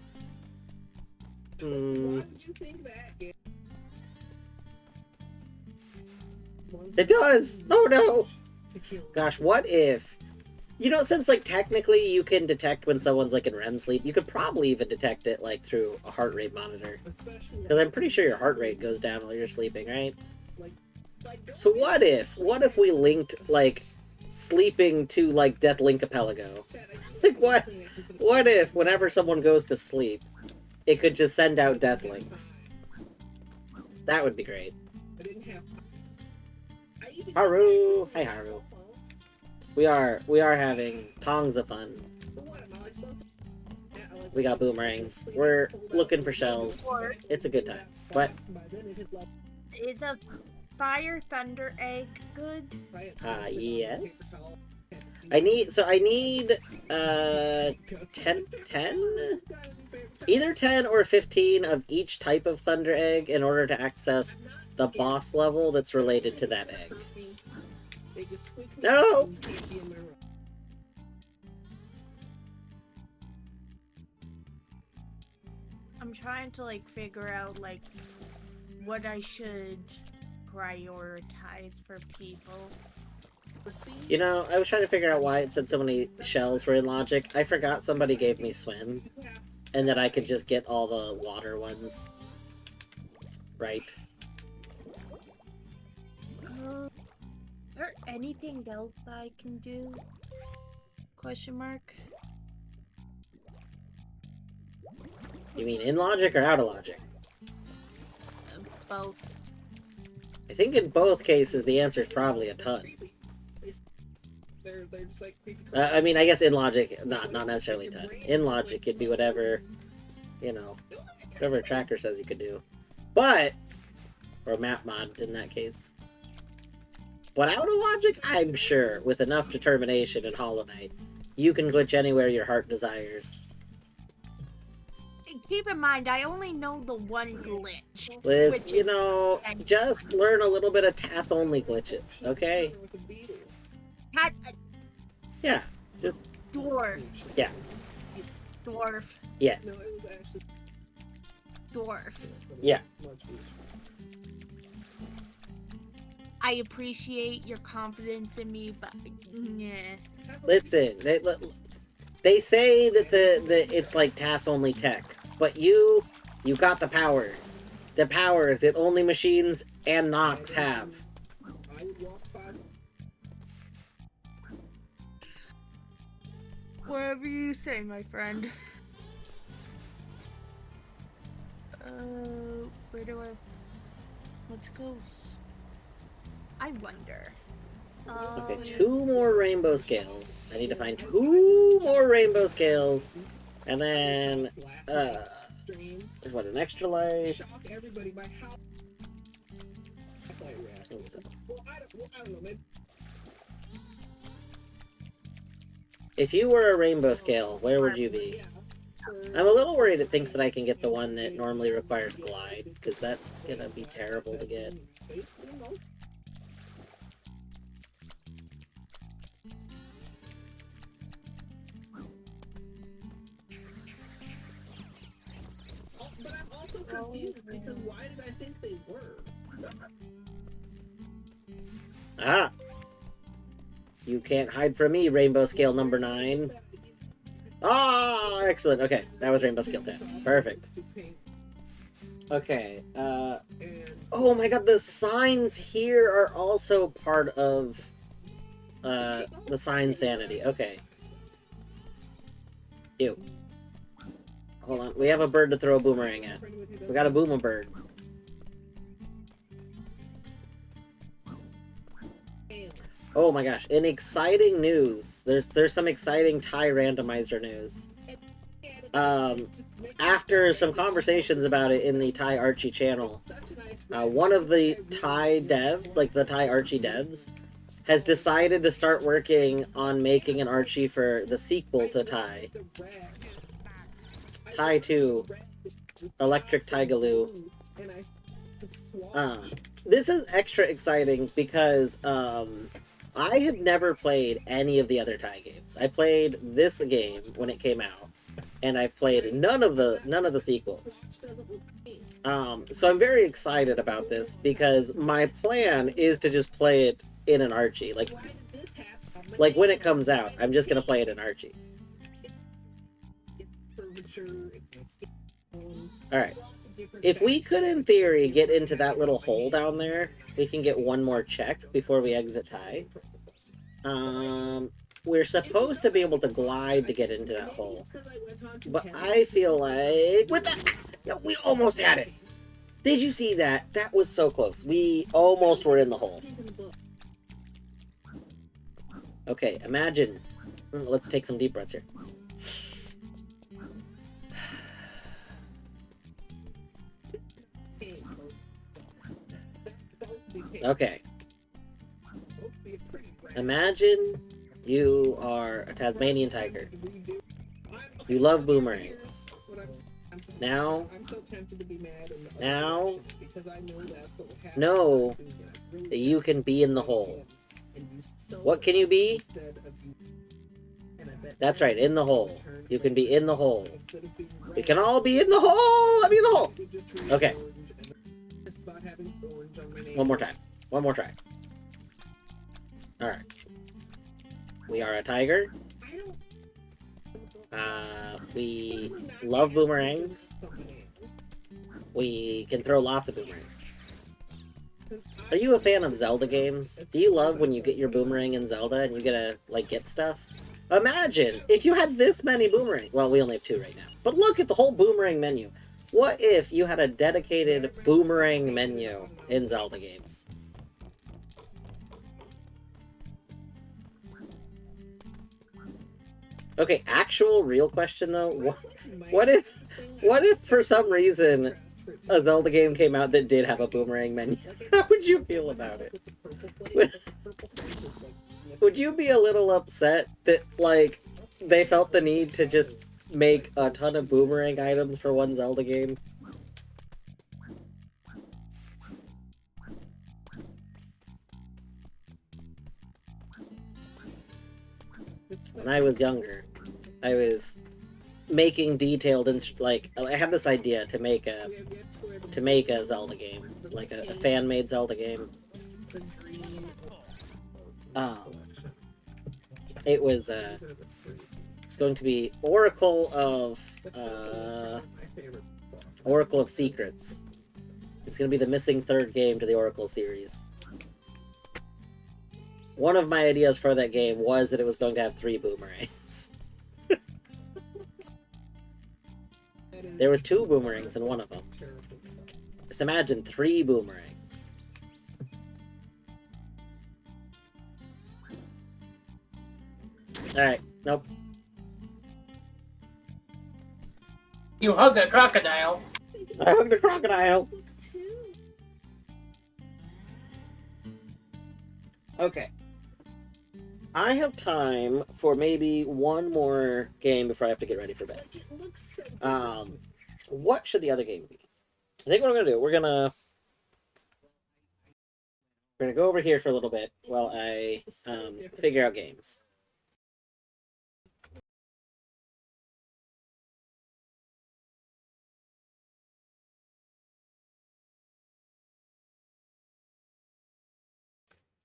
Why would you think that? It does! Oh no! Gosh, what if... You know, since, like, technically you can detect when someone's, like, in REM sleep, you could probably even detect it, like, through a heart rate monitor. Because I'm pretty sure your heart rate goes down while you're sleeping, right? So what if we linked, like, sleeping to, like, DeathlinkAPelago? Like, what if, whenever someone goes to sleep, it could just send out Deathlinks? That would be great. Haru! Hi, Haru. We are having tongs of fun. We got boomerangs. We're looking for shells. It's a good time. What? Is a fire thunder egg good? Yes. I need 10? Either 10 or 15 of each type of thunder egg in order to access the boss level that's related to that egg. No! I'm trying to like figure out like what I should prioritize for people. You know, I was trying to figure out why it said so many shells were in logic. I forgot somebody gave me swim, and that I could just get all the water ones. Right. Is there anything else I can do? Question mark. You mean in logic or out of logic? Both. I think in both cases the answer is probably a ton. I mean, I guess in logic, not necessarily a ton. In logic, it'd be whatever, you know, whatever a tracker says you could do. But, or a map mod in that case. But out of logic, I'm sure, with enough determination in Hollow Knight, you can glitch anywhere your heart desires. Keep in mind, I only know the one glitch. With, you know, just learn a little bit of TAS-only glitches, okay? Cat, Yeah, just... dwarf. Yeah. Dwarf. Yes. Dwarf. Yeah. I appreciate your confidence in me, but yeah. Listen, they say that the it's like TAS-only tech, but you got the power. The power that only machines and Nox have. Whatever you say, my friend. Where do I... Let's go. I wonder. Okay, 2 more rainbow scales. I need to find 2 more rainbow scales. And then, there's what, an extra life? If you were a rainbow scale, where would you be? I'm a little worried it thinks that I can get the one that normally requires glide, because that's gonna be terrible to get. But I'm also confused because why did I think they were? Ah! You can't hide from me, rainbow scale number 9. Ah, excellent. Okay, that was rainbow scale 10. Perfect. Okay, oh my god, the signs here are also part of, the sign sanity. Okay. Ew. Hold on, we have a bird to throw a boomerang at. We got a bird. Oh my gosh, in exciting news, there's some exciting Thai randomizer news. After some conversations about it in the Thai Archie channel, one of the Thai the Thai Archie devs, has decided to start working on making an Archie for the sequel to Thai. Thai 2. Electric Tigaloo. And I This is extra exciting because I have never played any of the other tie games. I played this game when it came out, and I've played none of the sequels. So I'm very excited about this because my plan is to just play it in an Archie. Like when it comes out, I'm just gonna play it in Archie. Alright. If we could, in theory, get into that little hole down there, we can get one more check before we exit tie. We're supposed to be able to glide to get into that hole. But I feel like... With that... No, we almost had it! Did you see that? That was so close. We almost were in the hole. Okay, imagine... Let's take some deep breaths here. Okay. Imagine you are a Tasmanian tiger. You love boomerangs. Now know that you can be in the hole. What can you be? That's right, in the hole. You can be in the hole. We can all be in the hole! Let me in the hole! Okay. One more time. One more try. Alright. We are a tiger. We love boomerangs. We can throw lots of boomerangs. Are you a fan of Zelda games? Do you love when you get your boomerang in Zelda and you get to, like, get stuff? Imagine if you had this many boomerangs. Well, we only have 2 right now. But look at the whole boomerang menu. What if you had a dedicated boomerang menu in Zelda games? Okay, actual real question though. What if for some reason a Zelda game came out that did have a boomerang menu? How would you feel about it? Would you be a little upset that, like, they felt the need to just make a ton of boomerang items for one Zelda game? When I was younger, I was making detailed I had this idea to make a Zelda game, like a fan-made Zelda game. It was it's going to be Oracle of Secrets. It's going to be the missing third game to the Oracle series. One of my ideas for that game was that it was going to have 3 boomerangs. There was 2 boomerangs in one of them. Just imagine 3 boomerangs. Alright, nope. You hugged a crocodile. I hugged a crocodile! Okay. I have time for maybe one more game before I have to get ready for bed. What should the other game be? I think what we're gonna do, we're gonna go over here for a little bit while I figure out games.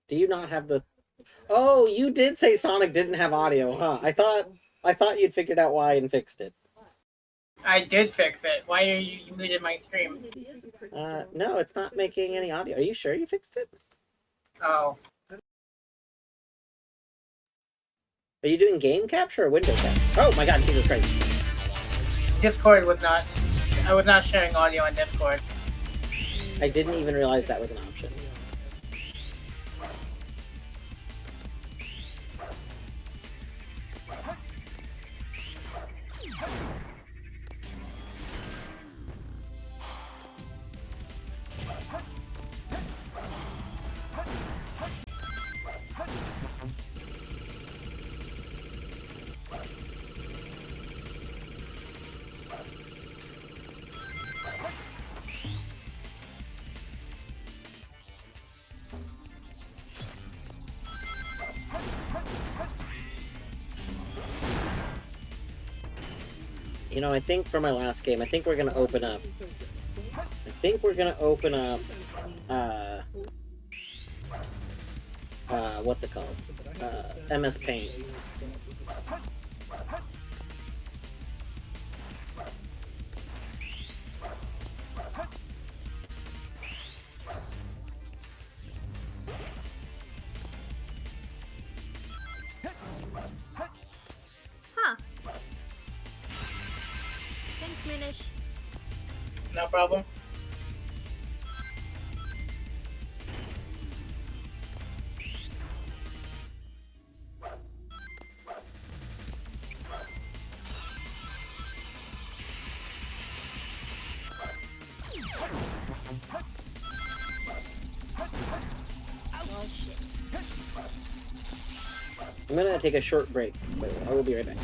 Do you not have the... Oh, you did say Sonic didn't have audio, huh? I thought you'd figured out why and fixed it. I did fix it. Why are you muted my stream? No, it's not making any audio. Are you sure you fixed it? Oh. Are you doing game capture or window capture? Oh my god, Jesus Christ. Discord was not... I was not sharing audio on Discord. I didn't even realize that was an option. You know, I think for my last game, I think we're gonna open up. I think we're gonna open up. What's it called? MS Paint. Huh. Thanks, Minish. No problem. Oh shit. I'm gonna take a short break. Wait, I will be right back.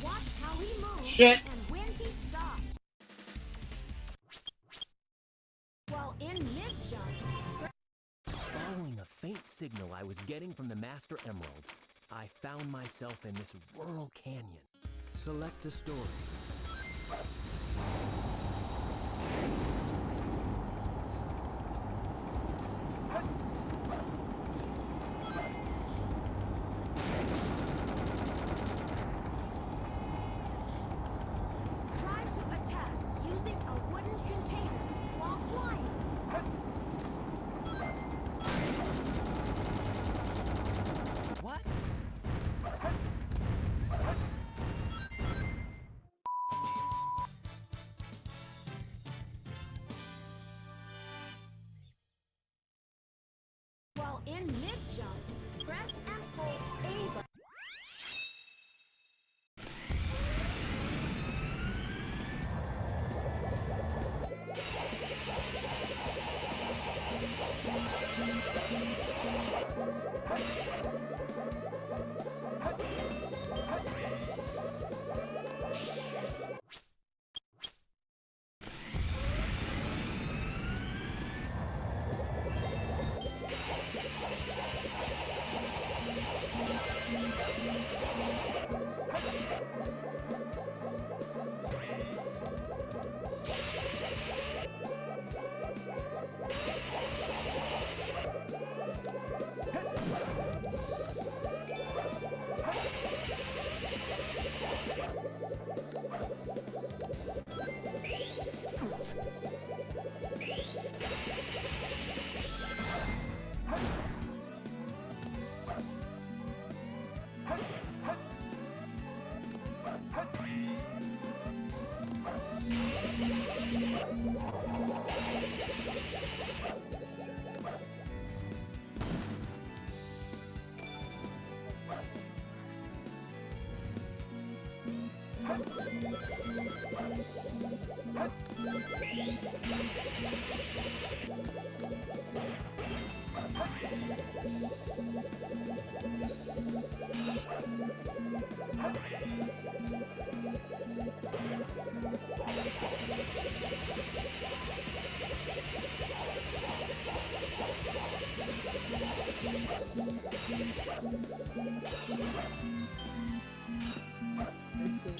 Watch how he moves Shit. and when he stops. While in mid-jump, Following a faint signal I was getting from the Master Emerald, I found myself in this rural canyon. Select a story. try to attack using a wooden container while flying. What? While in mid-jump, press and hold A button.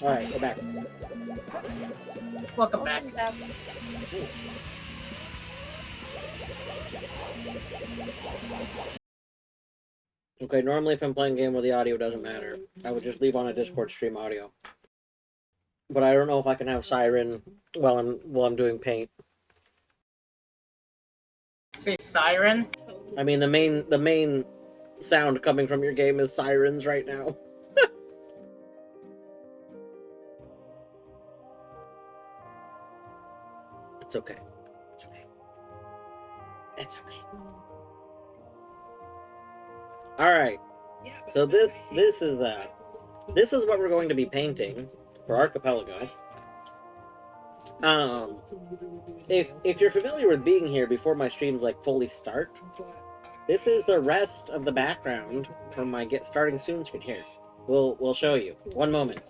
Alright, we're back. Welcome back. Okay, normally if I'm playing a game where the audio doesn't matter, I would just leave on a Discord stream audio. But I don't know if I can have Siren while I'm doing Paint. Say Siren? I mean, the main sound coming from your game is sirens right now. It's okay. It's okay. It's okay. All right. So this is what we're going to be painting for Archipelago. If you're familiar with being here before my streams like fully start, this is the rest of the background from my Get Starting Soon screen. Here, we'll show you. One moment.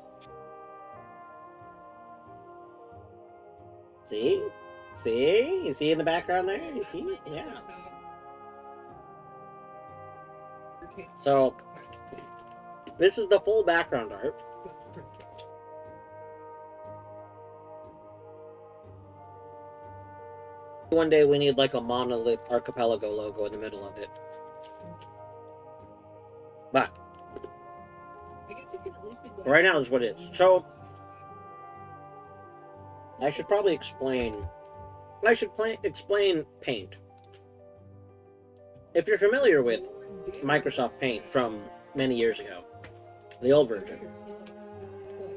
See? See? You see in the background there? You see? Yeah. So, this is the full background art. One day we need like a monolith Archipelago logo in the middle of it. But right now is what it is. So I should probably explain. Explain Paint. If you're familiar with Microsoft Paint from many years ago, the old version,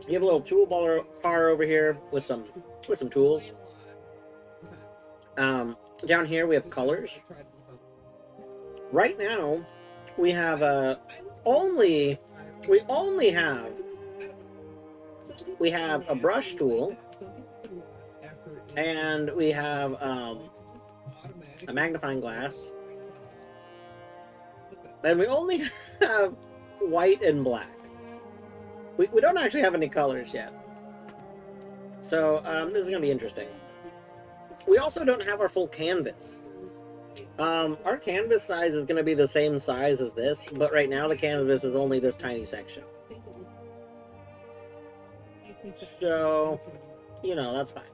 you have a little toolbar over here with some tools. Down here we have colors. Right now, we have we have a brush tool, and we have a magnifying glass, and we only have white and black. We don't actually have any colors yet, so this is gonna be interesting. We also don't have our full canvas. Our canvas size is going to be the same size as this, but right now the canvas is only this tiny section. So, you know, that's fine.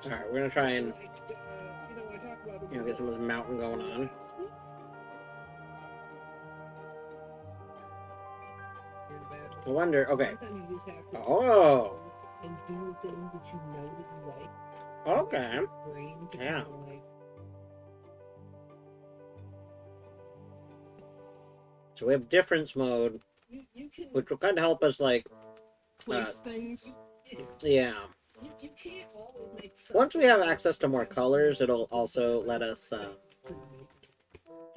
Alright, we're gonna try and get some of this mountain going on. I wonder, okay. Oh! Okay. Yeah. So we have difference mode, which will kind of help us, like, yeah. Once we have access to more colors, it'll also let us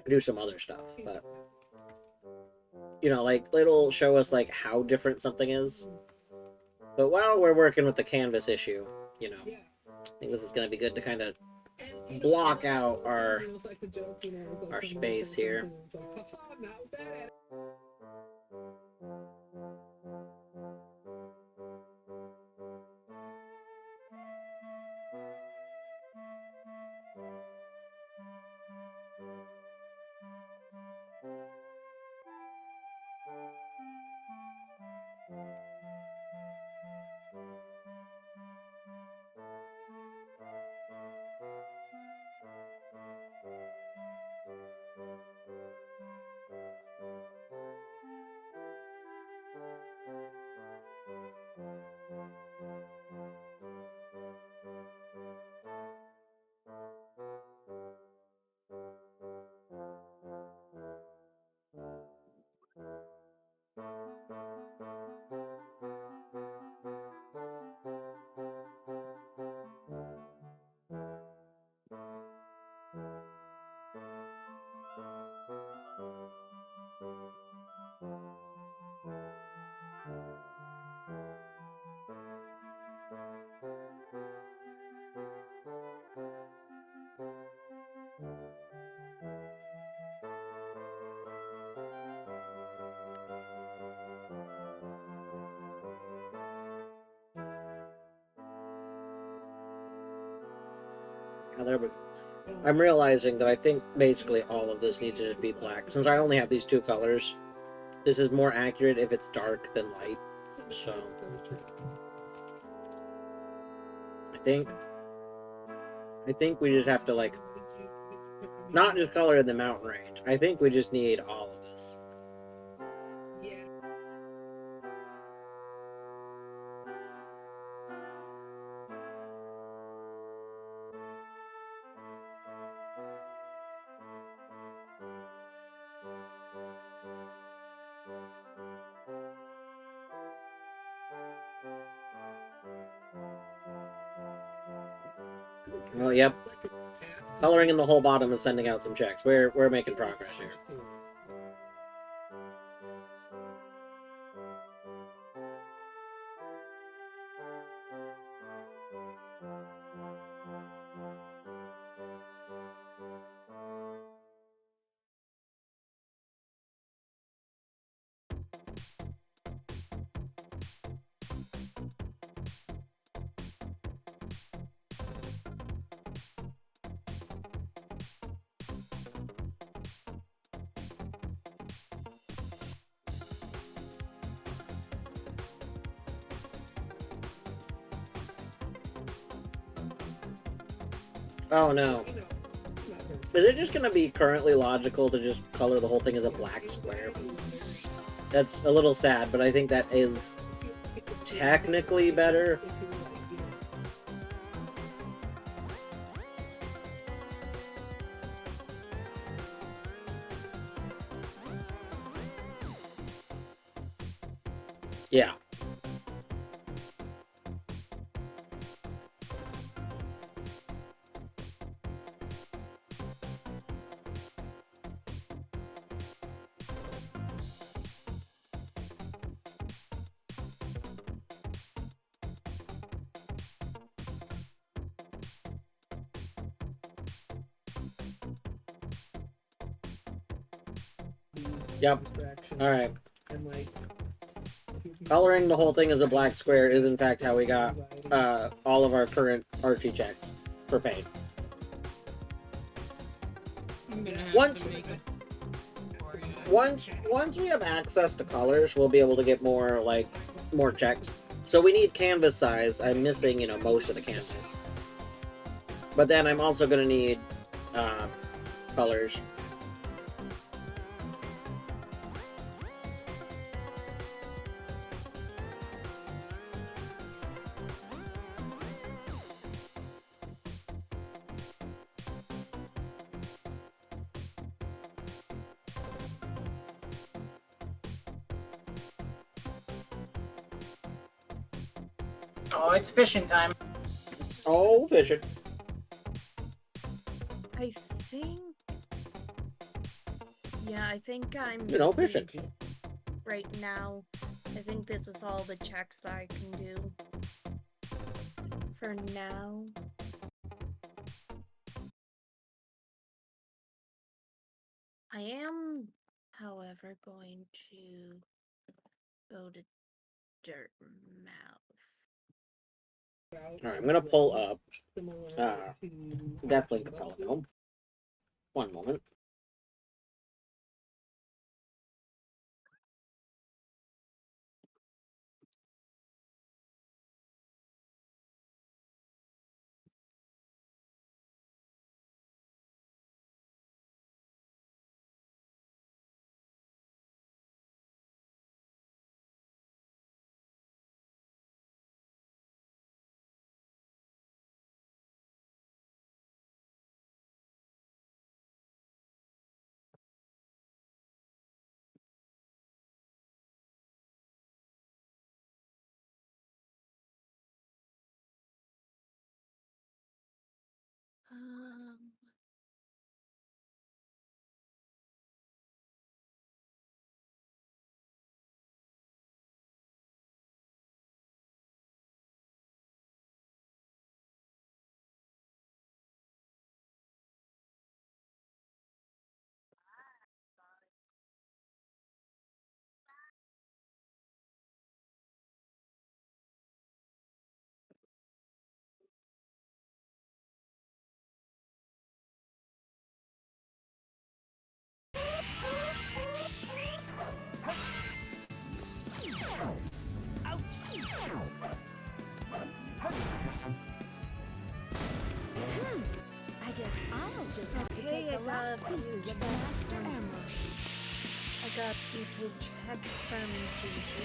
do some other stuff. But you know, like it'll show us like how different something is. But while we're working with the canvas issue, you know, I think this is going to be good to kind of block out our space here. I'm realizing that I think basically all of this needs to just be black. Since I only have these two colors, this is more accurate if it's dark than light. So I think we just have to like Not just color in the mountain range. I think we just need all of this. Yeah. Well, yep. Coloring in the whole bottom is sending out some checks. We're making progress here. Oh no. Is it just gonna be currently logical to just color the whole thing as a black square? That's a little sad, but I think that is technically better. Yeah. Yep. Alright. Coloring the whole thing as a black square is in fact how we got all of our current Archie checks for paint. Once we have access to colors, we'll be able to get more checks. So we need canvas size. I'm missing, most of the canvas. But then I'm also gonna need colors. Oh, it's fishing time. Oh, fishing. I think. Yeah, I think I'm. Fishing. Right now, I think this is all the checks that I can do. For now. I am, however, going to go to Dirt Mouth. Alright, I'm gonna pull up DeathlinkAP. One moment. Um, traces of the Master Emerald. I got people check from GG.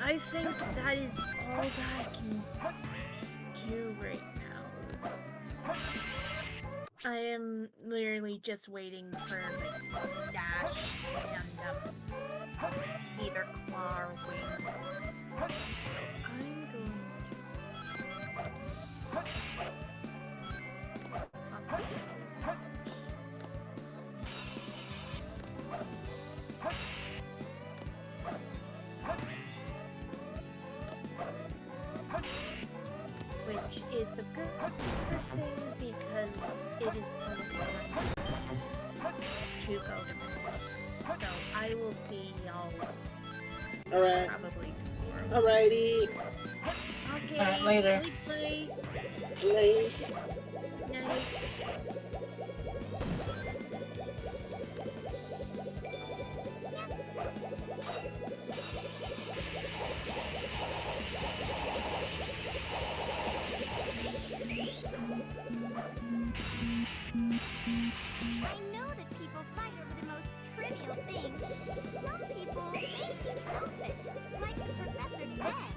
I think that is all that I can do right now. I am literally just waiting for like dash and either claw or wings. I'm going which is a good thing because it is to go to bed. So I will see y'all Alright. probably tomorrow. Alrighty. Okay, later. Bye. Late. Night. I know that people fight over the most trivial things. Some people may be selfish, like the professor said.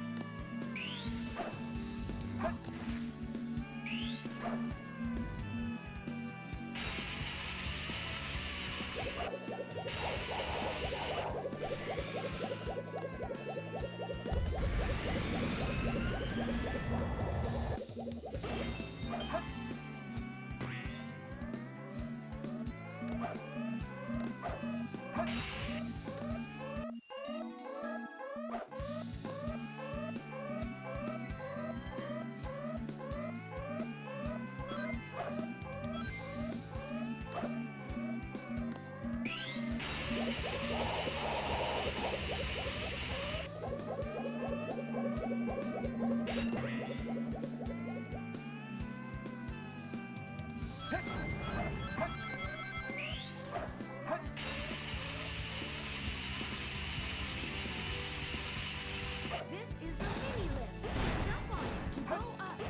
This is the mini lift. Jump on it to go up.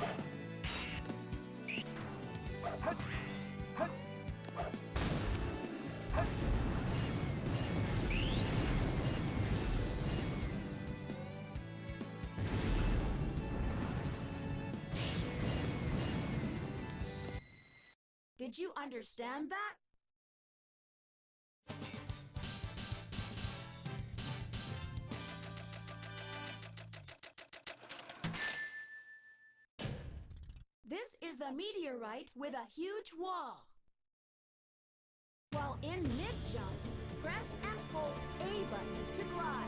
Did you understand that? This is the meteorite with a huge wall. While in mid-jump, press and hold A button to glide.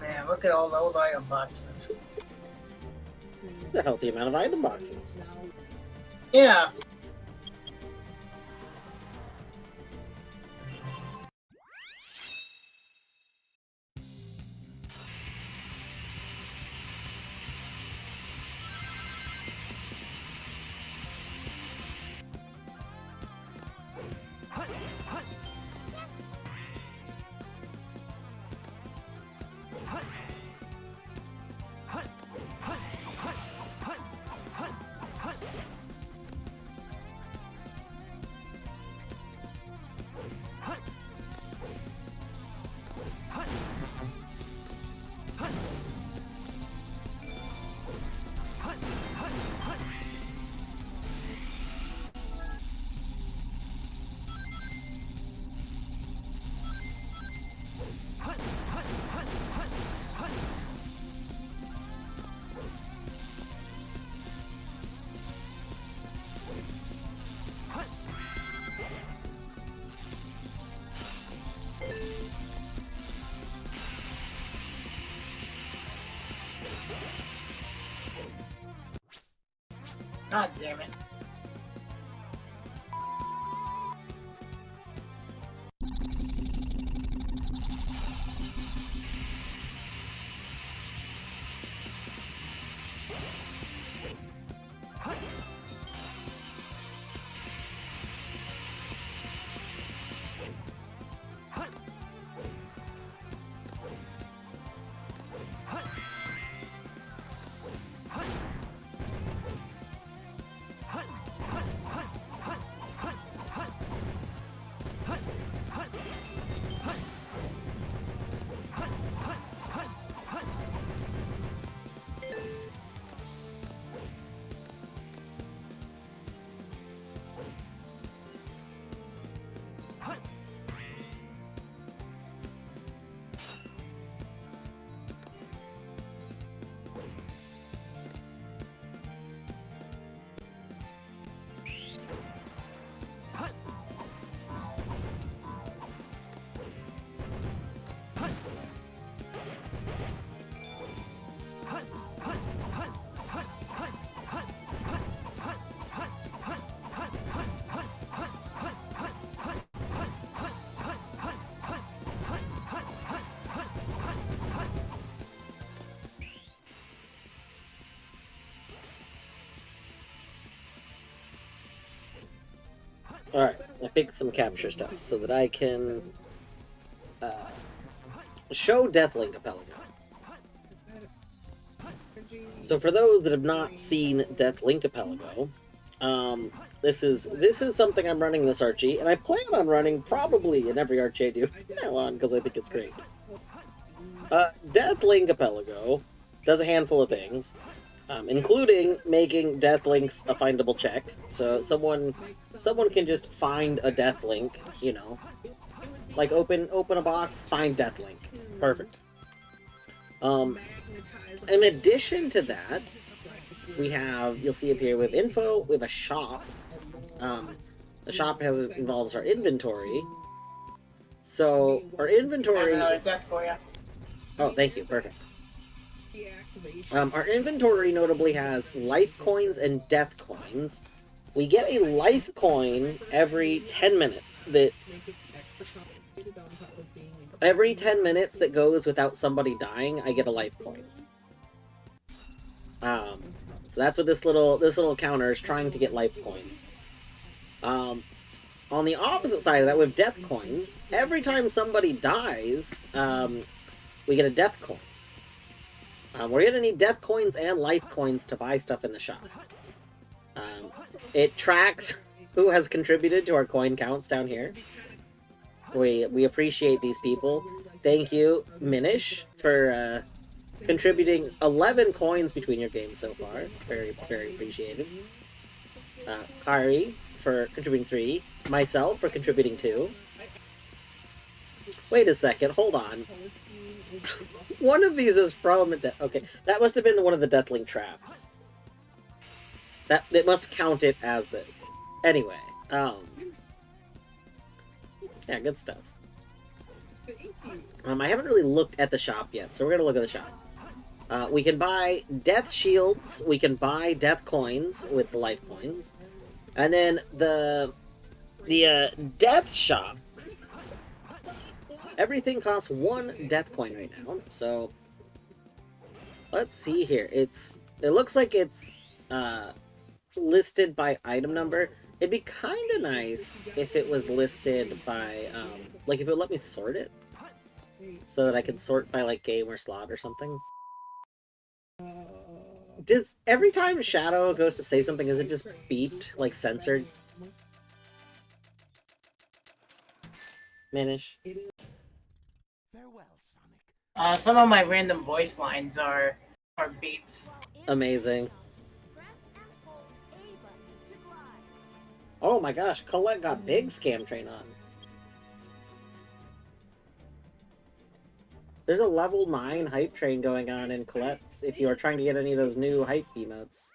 Man, look at all the old item boxes. It's a healthy amount of item boxes. Yeah. God damn it. Alright, I picked some capture stuff so that I can show DeathlinkAP. So for those that have not seen DeathlinkAP, this is something I'm running this Archie, and I plan on running probably in every Archie I do from now on because I think it's great. DeathlinkAP does a handful of things, including making Deathlinks a findable check. So someone can just find a Deathlink, you know, like open a box, find Deathlink, perfect. In addition to that, we have, you'll see up here, we have info, we have a shop. The shop involves our inventory. So our inventory. I have another deck for you. Oh, thank you, perfect. Our inventory notably has life coins and death coins. We get a life coin every 10 minutes that goes without somebody dying, I get a life coin. So that's what this little counter is trying to get life coins. On the opposite side of that, with death coins, every time somebody dies, we get a death coin. We're gonna need death coins and life coins to buy stuff in the shop. It tracks who has contributed to our coin counts down here. We appreciate these people. Thank you, Minish, for contributing 11 coins between your games so far. Very, very appreciated. Ari for contributing 3. Myself for contributing 2. Wait a second, hold on. One of these is from... Okay, that must have been one of the Deathlink traps. That must count it as this. Anyway, yeah, good stuff. I haven't really looked at the shop yet, so we're gonna look at the shop. We can buy death shields, we can buy death coins with the life coins, and then the death shop, everything costs 1 death coin right now, so let's see here. It looks like it's listed by item number. It'd be kind of nice if it was listed by, like if it would let me sort it, so that I could sort by like game or slot or something. Does every time Shadow goes to say something, is it just beeped, like censored? Minish. Some of my random voice lines are beeps. Amazing. Oh my gosh, Colette got big Scam Train on. There's a level 9 hype train going on in Colette's if you are trying to get any of those new hype emotes.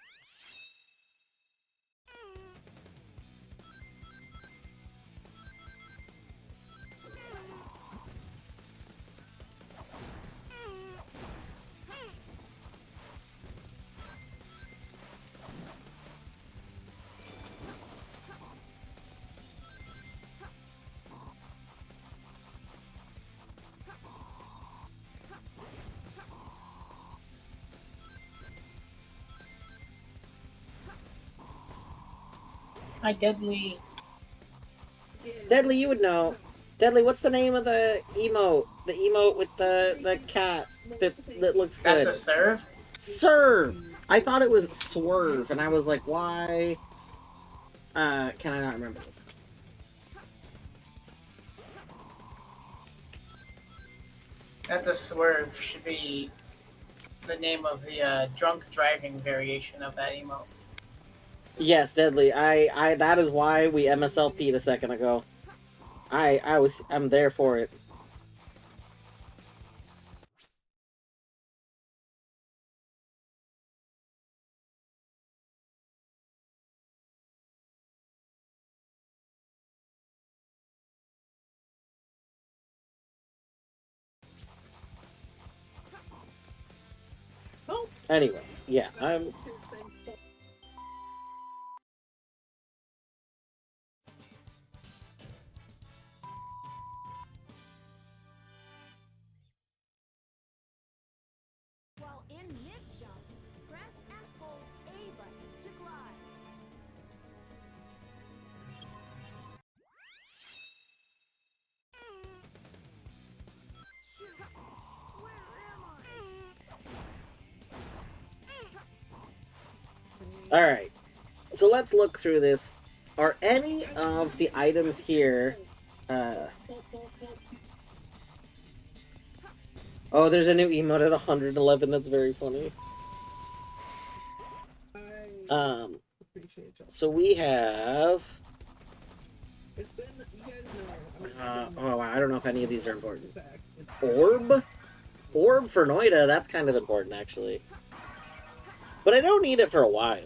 Hi, Deadly. Deadly, you would know. Deadly, what's the name of the emote? The emote with the cat that looks good. That's a serve? Serve! I thought it was Swerve, and I was like, why? Can I not remember this? That's a swerve. Should be the name of the drunk driving variation of that emote. Yes, Deadly. I that is why we MSLP'd a second ago. I'm there for it. Well, anyway, yeah, I'm... While in mid-jump, press and hold A button to glide. Alright. So let's look through this. Are any of the items here... Oh, there's a new emote at 111. That's very funny. So we have... oh, wow, I don't know if any of these are important. Orb? Orb for Noita, that's kind of important, actually. But I don't need it for a while.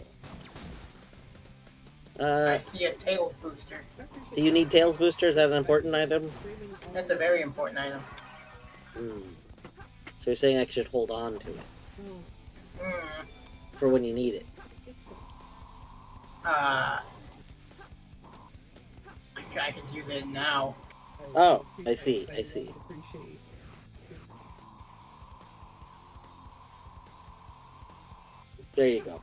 I see a Tails booster. Do you need Tails booster? Is that an important item? That's a very important item. So you're saying I should hold on to it? For when you need it? I could use it now. Oh, I see, I see. There you go.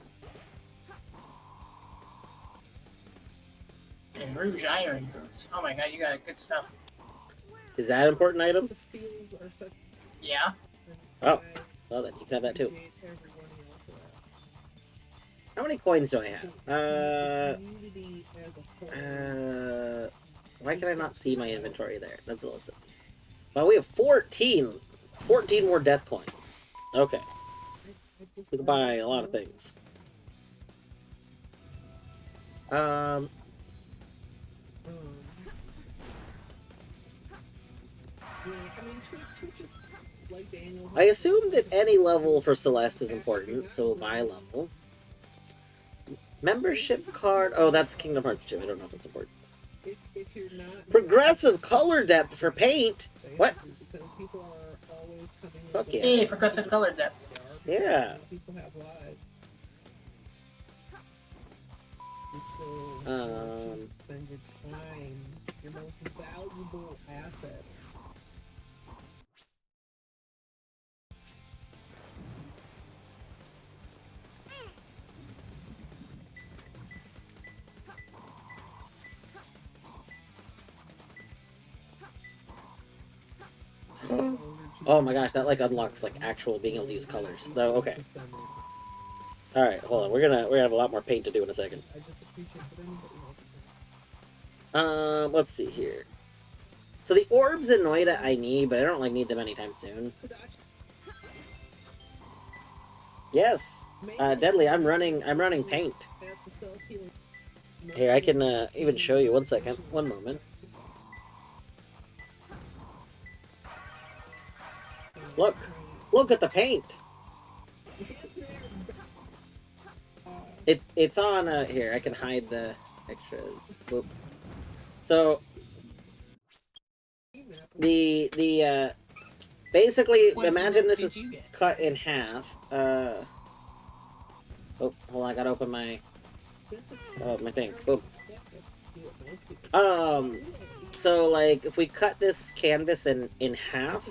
And Rouge Iron Boots. Oh my god, you got good stuff. Is that an important item? Yeah. Oh, well then, you can have that too. How many coins do I have? Why can I not see my inventory there? That's a little silly. Well, we have 14. 14 more death coins. Okay. We can buy a lot of things. I assume that any level for Celeste is important, so we'll buy a level. Membership card. Oh, that's Kingdom Hearts 2. I don't know if that's important. Progressive color depth for paint? What? Fuck yeah. Hey, progressive color depth. Yeah. Your most valuable asset. Oh my gosh, that like unlocks like actual being able to use colors. Though, okay. All right, hold on. We're gonna have a lot more paint to do in a second. Let's see here. So the orbs in Noita I need, but I don't like need them anytime soon. Yes, Deadly. I'm running paint. Here, I can even show you. 1 second. 1 moment. Look at the paint. It's on here. I can hide the extras. Whoop. So the basically imagine this is cut in half. Oh, hold on, I gotta open my thing. Boom. So like if we cut this canvas in half,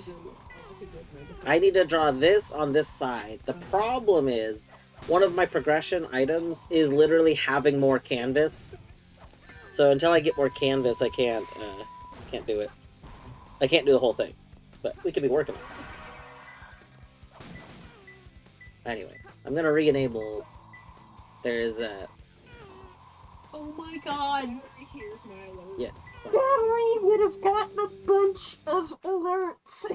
I need to draw this on this side. The problem is, one of my progression items is literally having more canvas. So until I get more canvas, I can't do it. I can't do the whole thing. But we could be working on it. Anyway, I'm gonna re-enable. There's Oh my god! Here's my alert. yes. Battery would have gotten a bunch of alerts.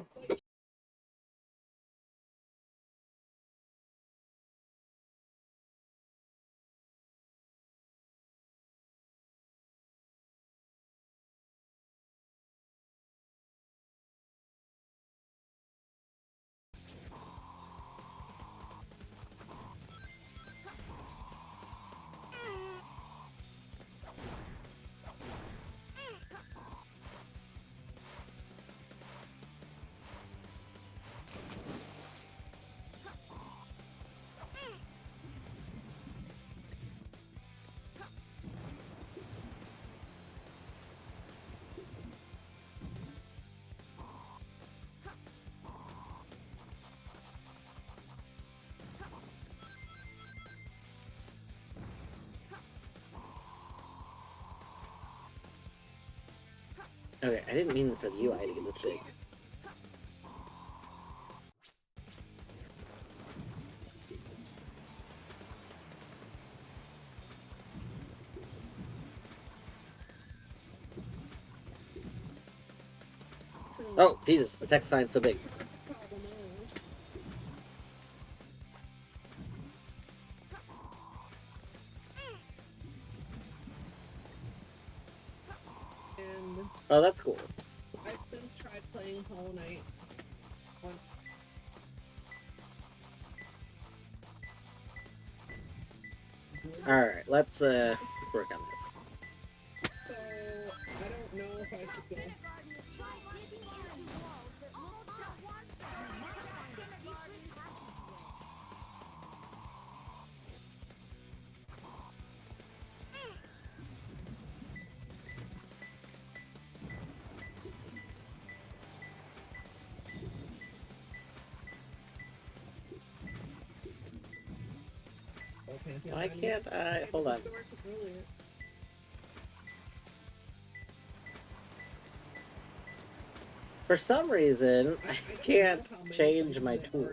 Okay, I didn't mean for the UI to get this big. Oh, Jesus, the text sign's so big. And Oh, that's cool. I've since tried playing Hollow Knight on. Alright, let's work on this. So I don't know if I should go. Why can't I? Hold on. For some reason, I can't change my tool.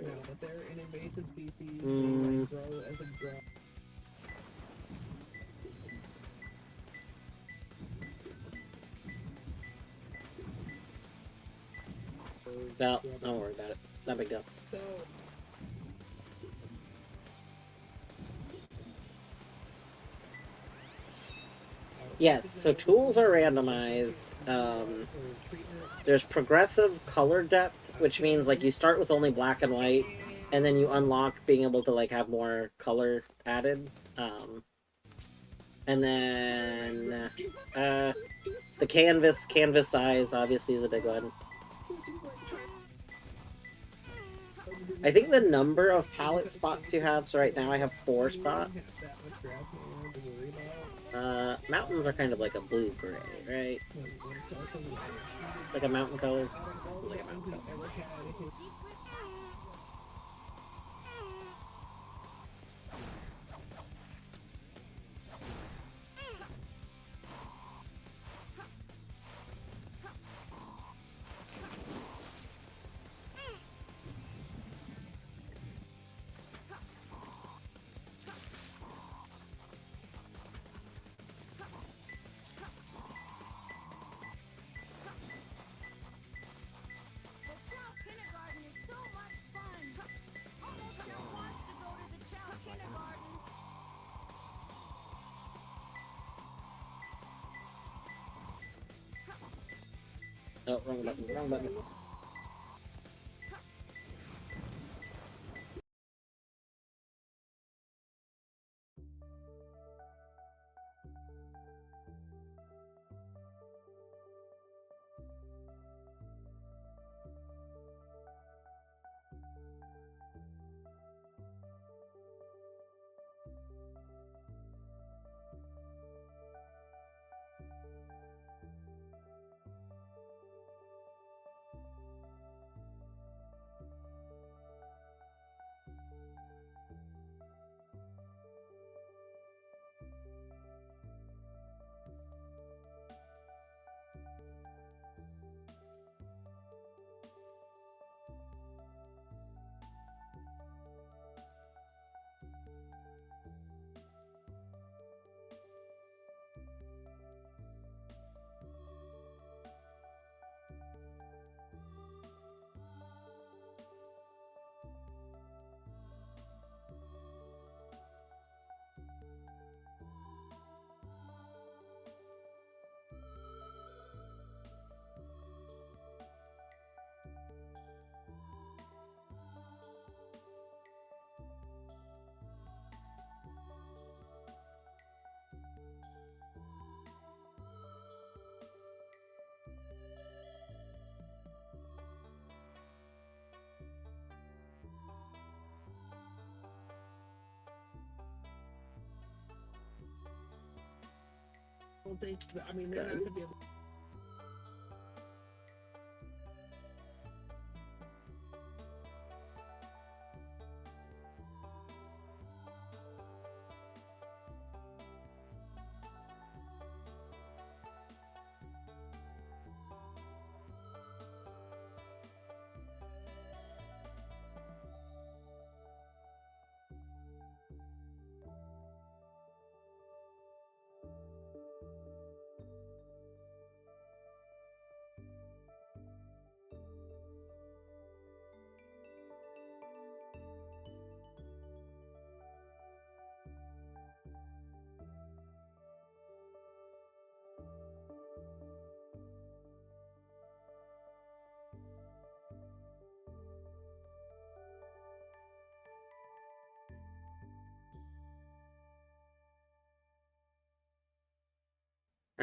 No, don't worry about it. Not a big deal. So Yes, so tools are randomized. There's progressive color depth, which means like you start with only black and white, and then you unlock being able to like have more color added. And then the canvas size obviously is a big one. I think the number of palette spots you have, so right now I have 4 spots. Mountains are kind of like a blue-gray, right? It's like a mountain color. Like a mountain color. Oh, wrong button, wrong button. I mean, they're not going to be able.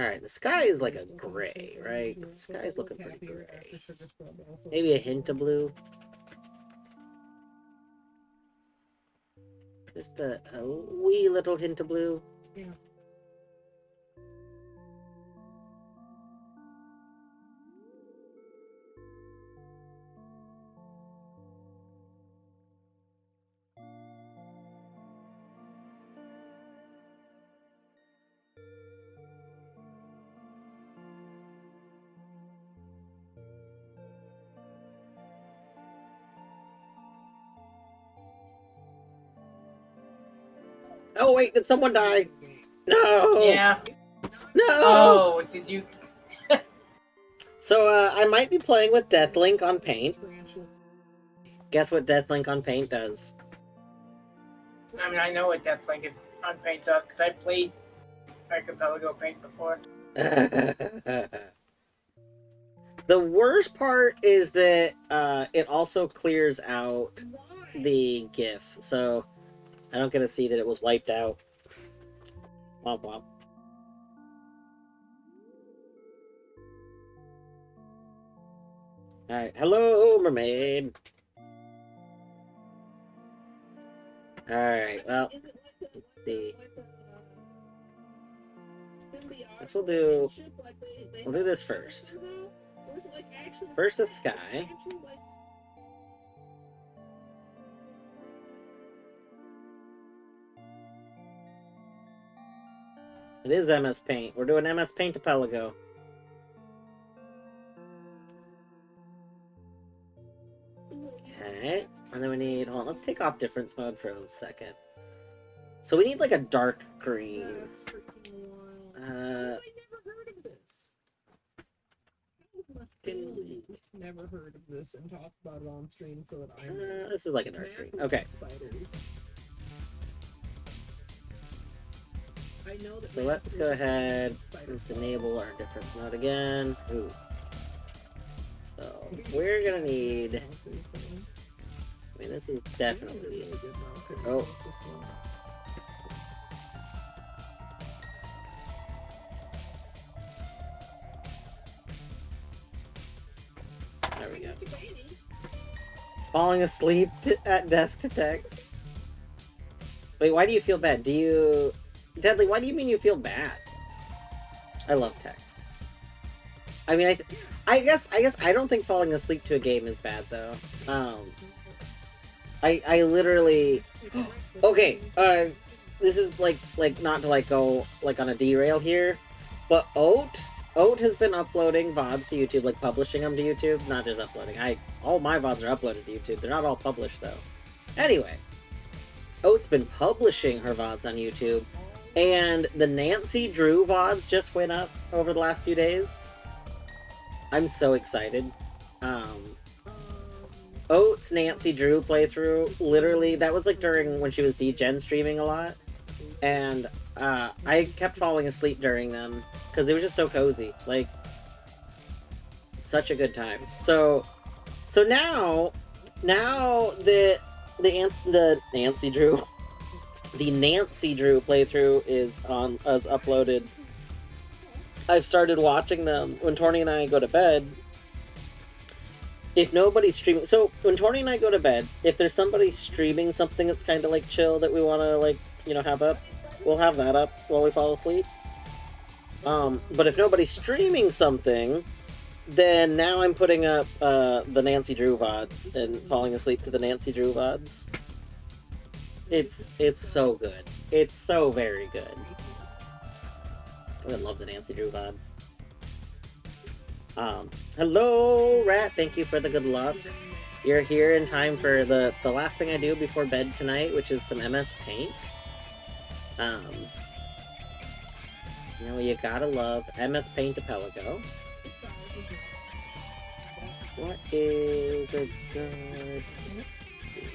Alright, the sky is like a gray, right? The sky's looking pretty gray. Maybe a hint of blue. Just a wee little hint of blue. Yeah. Oh wait, did someone die? No! Yeah. No! Oh, did you? So, I might be playing with Deathlink on Paint. Guess what Deathlink on Paint does? I mean, I know what Deathlink is on Paint does because I played Archipelago Paint before. The worst part is that it also clears out the GIF, so I don't get to see that it was wiped out. Womp womp. Alright, hello, mermaid. Alright, well, let's see. Guess we'll do this first. First the sky. It is MS Paint. We're doing MS Paint Archipelago. Okay, and then we need, hold on, let's take off difference mode for a second. So we need like a dark green. Never heard of this and talked about it on stream so that I this is like a dark green. Okay. So let's go ahead. Let's enable our difference mode again. Ooh. So we're gonna need. I mean, this is definitely. Oh. There we go. Falling asleep at desk to text. Wait, why do you feel bad? Do you... Deadly, why do you mean you feel bad? I love text. I mean, I guess I don't think falling asleep to a game is bad, though. I literally... Okay, this is, like, not to, like, go, like, on a derail here, but Oat has been uploading VODs to YouTube, like publishing them to YouTube, not just uploading. All my VODs are uploaded to YouTube. They're not all published though. Anyway, Oat's been publishing her VODs on YouTube, and the Nancy Drew VODs just went up over the last few days. I'm so excited. Oat's Nancy Drew playthrough, literally, that was like during when she was DGen streaming a lot, and I kept falling asleep during them because they were just so cozy, like such a good time. So now the Nancy Drew playthrough is uploaded. I've started watching them when Torny and I go to bed. If nobody's streaming, so when Torny and I go to bed, if there's somebody streaming something that's kind of like chill that we want to like, you know, have up, we'll have that up while we fall asleep. But if nobody's streaming something, then now I'm putting up the Nancy Drew VODs and falling asleep to the Nancy Drew VODs. It's so good. It's so very good. I love the Nancy Drew VODs. Hello, Rat. Thank you for the good luck. You're here in time for the last thing I do before bed tonight, which is some MS Paint. You know, you gotta love MS Paint Archipelago. What is a good... Let's see.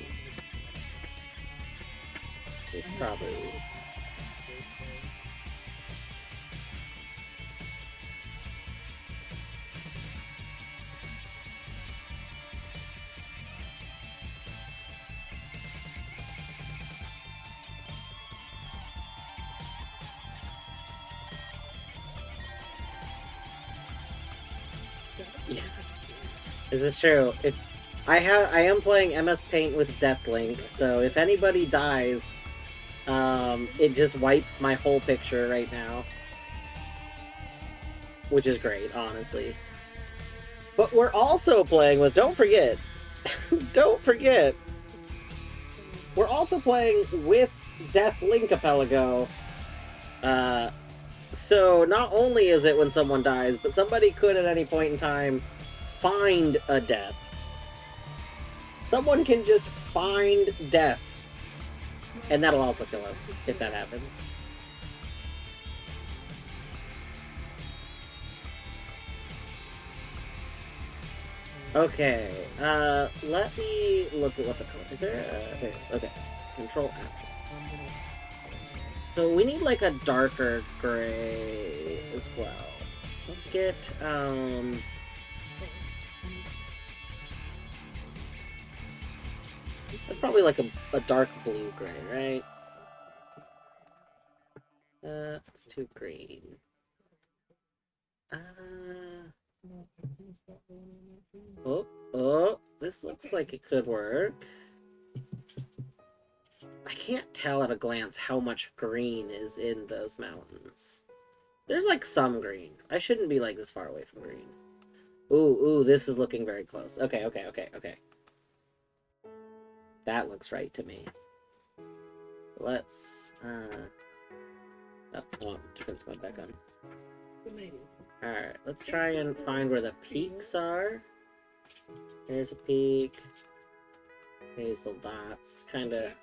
This is probably... Yeah. This is true. If I am playing MS Paint with Deathlink, so if anybody dies, it just wipes my whole picture right now. Which is great, honestly. But we're also playing with, don't forget, we're also playing with DeathlinkAPelago. So not only is it when someone dies, but somebody could at any point in time find a death. Someone can just find death. And that'll also kill us, if that happens. Okay, let me look at what the color is. There it is. Okay, Control F. So we need like a darker gray as well. Let's get that's probably like a dark blue gray, right? It's too green. Oh, this looks like it could work. I can't tell at a glance how much green is in those mountains. There's like some green. I shouldn't be like this far away from green. Ooh, this is looking very close. Okay. That looks right to me. Let's, defense mode back on. Alright, let's try and find where the peaks are. Here's a peak. Here's the dots. Kinda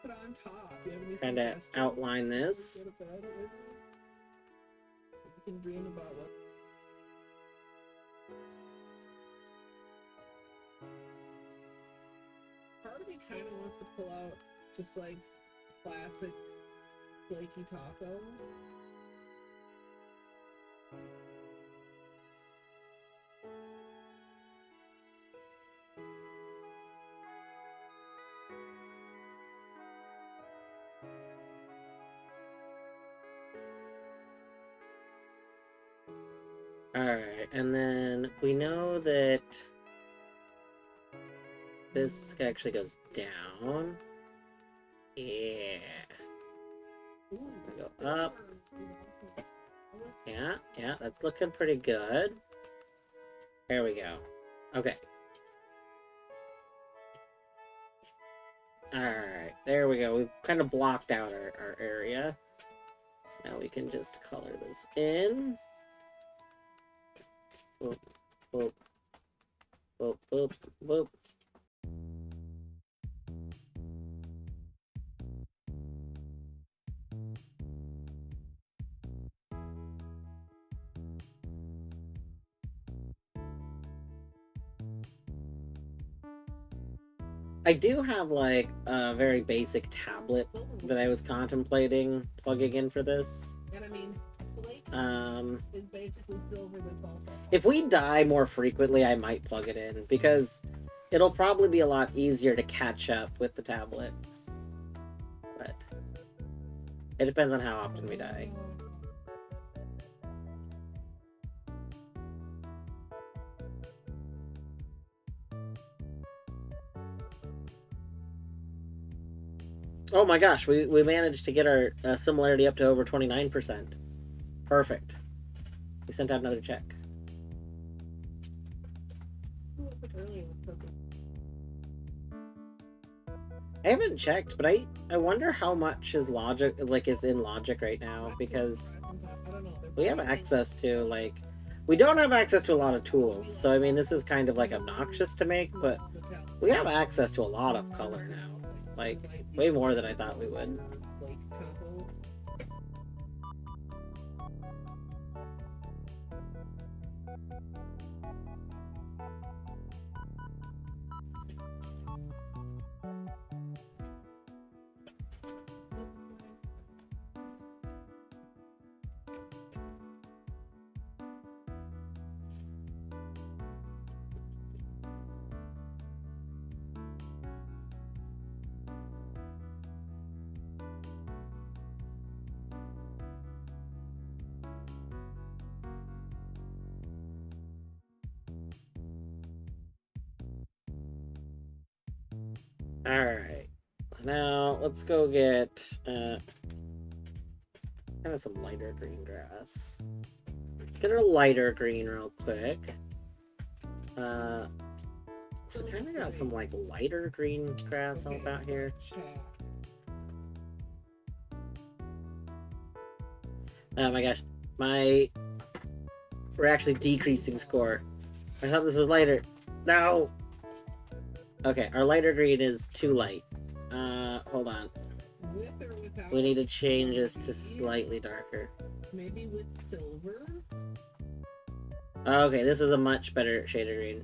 outline this. Part of me kind of wants to pull out just like classic flaky taco. Alright, and then we know that this actually goes down. Yeah. We go up. Yeah, that's looking pretty good. There we go. Okay. Alright, there we go. We've kind of blocked out our area. So now we can just color this in. Boop, boop, boop, boop, boop. I do have like a very basic tablet that I was contemplating plugging in for this. And I mean, is basically silver that's all. If we die more frequently, I might plug it in because it'll probably be a lot easier to catch up with the tablet. But it depends on how often we die. Oh my gosh, we managed to get our similarity up to over 29%. Perfect. We sent out another check. I haven't checked, but I wonder how much is logic is in logic right now, because we have access to we don't have access to a lot of tools, so I mean this is kind of like obnoxious to make, but we have access to a lot of color now. Like, way more than I thought we would. Alright. So now let's go get kind of some lighter green grass. Let's get our lighter green real quick. So we kind of got some like lighter green grass all about here. Oh my gosh, we're actually decreasing score. I thought this was lighter. No! Okay, our lighter green is too light. Hold on. With or without? We need to change this to slightly darker. Maybe with silver? Okay, this is a much better shade of green.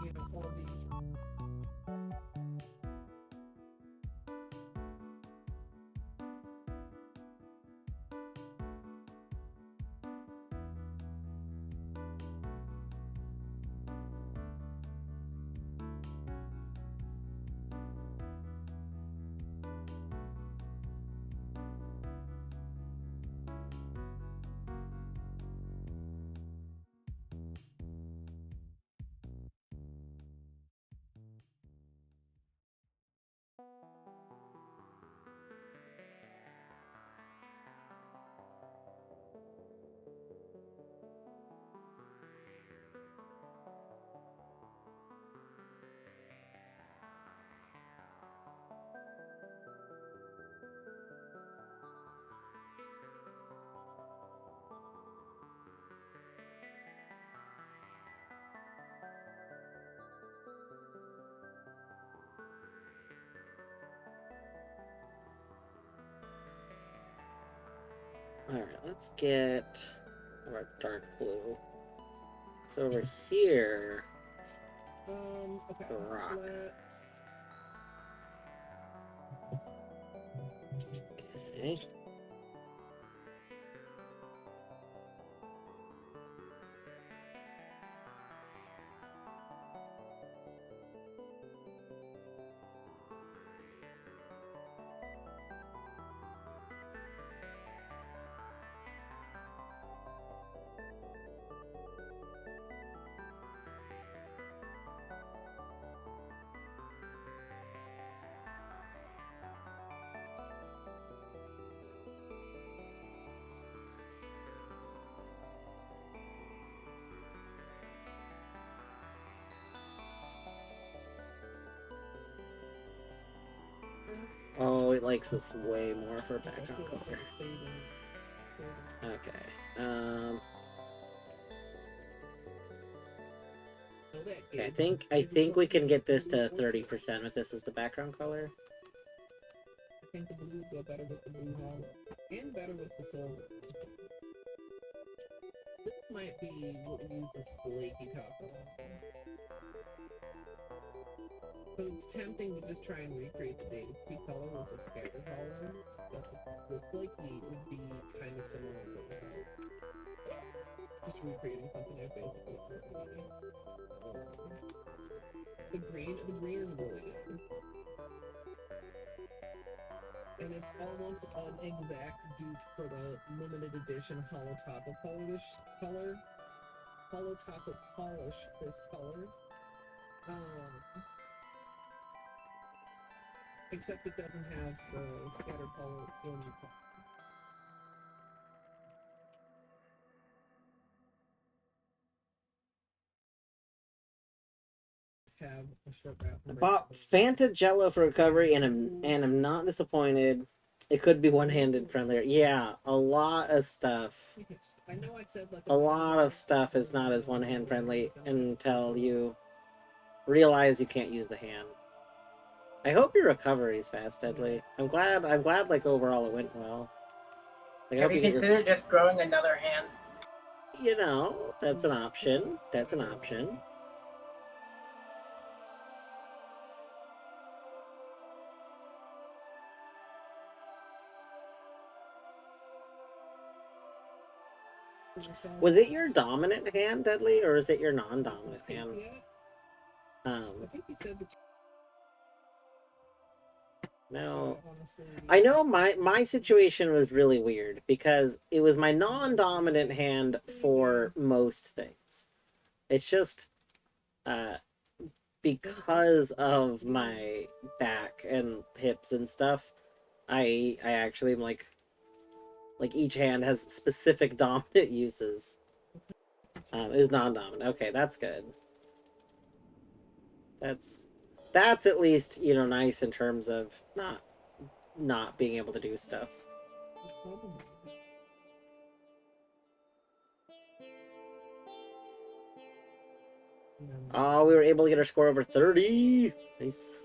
You know, all these. Alright, let's get our dark blue. So over here, Okay. rock. Okay. Oh, it likes this way more for background color. Okay. Okay, I think we can get this to 30% if this is the background color. I think the blue would go better with the blue hole and better with the silver. This might be what we use with flaky top. So it's tempting to just try and recreate the DeathlinkAP color with the scatter color, but the flaky would be kind of similar to what we have. Just recreating something I basically the green is really good. And it's almost an exact dupe for the limited edition holotopic color. Holotopic polish this color. Except it doesn't have the scatter color in the color. Have a short wrap. I bought Fanta Jello for recovery, and I'm not disappointed. It could be one-handed friendlier. Yeah, a lot of stuff. I know I said like a lot of stuff is not as one-hand friendly until you realize you can't use the hand. I hope your recovery's fast, Deadly. I'm glad, like, overall it went well. Like, I Have hope you you get your... considered just growing another hand? You know, that's an option. That's an option. Was it your dominant hand, Deadly, or is it your non-dominant hand? I think you said that. No. Honestly, I know my situation was really weird because it was my non-dominant hand for most things. It's just because of my back and hips and stuff, I actually am like each hand has specific dominant uses. It was non-dominant. Okay, that's good. That's at least, you know, nice in terms of not being able to do stuff. Oh, we were able to get our score over 30. Nice.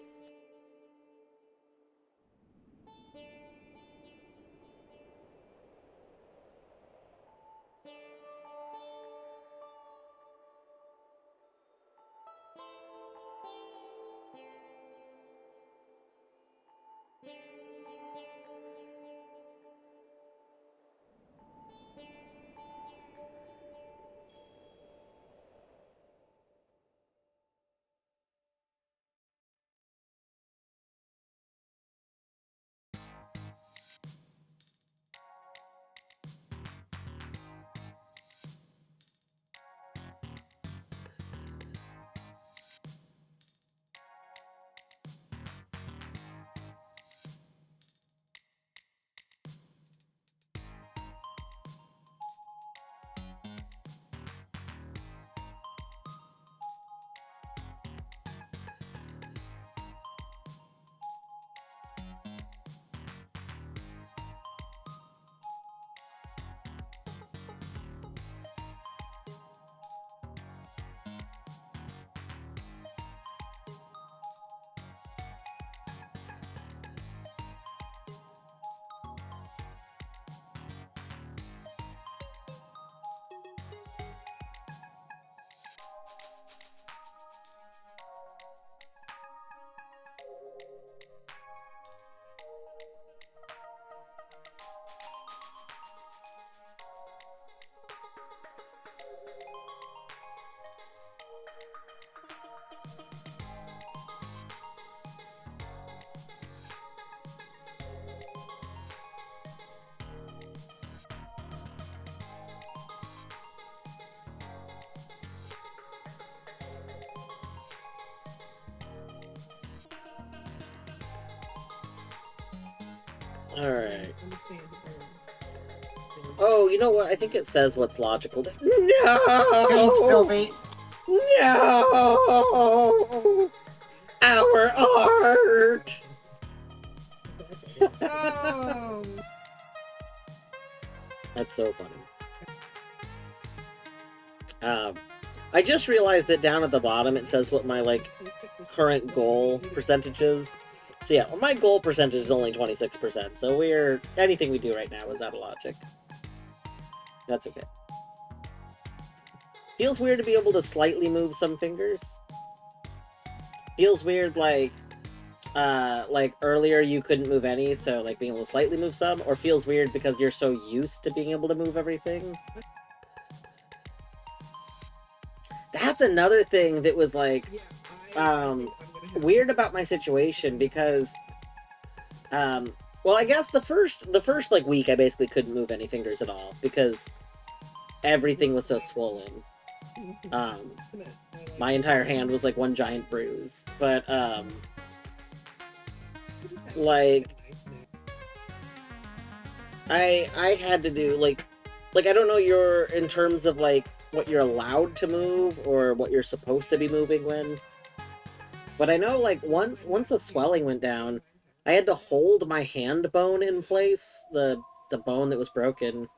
Alright. Oh, you know what? I think it says what's logical. No! Thanks, Sylvie. No! Our art! Oh. That's so funny. I just realized that down at the bottom it says what my, like, current goal percentage is. So yeah, my goal percentage is only 26%, so anything we do right now is out of logic. That's okay. Feels weird to be able to slightly move some fingers. Feels weird, like earlier you couldn't move any, so like being able to slightly move some, or feels weird because you're so used to being able to move everything. That's another thing that was like weird about my situation because well, I guess the first like week I basically couldn't move any fingers at all because everything was so swollen. My entire hand was like one giant bruise. But like I had to do like I don't know in terms of like what you're allowed to move or what you're supposed to be moving when. But I know like once the swelling went down, I had to hold my hand bone in place, the bone that was broken.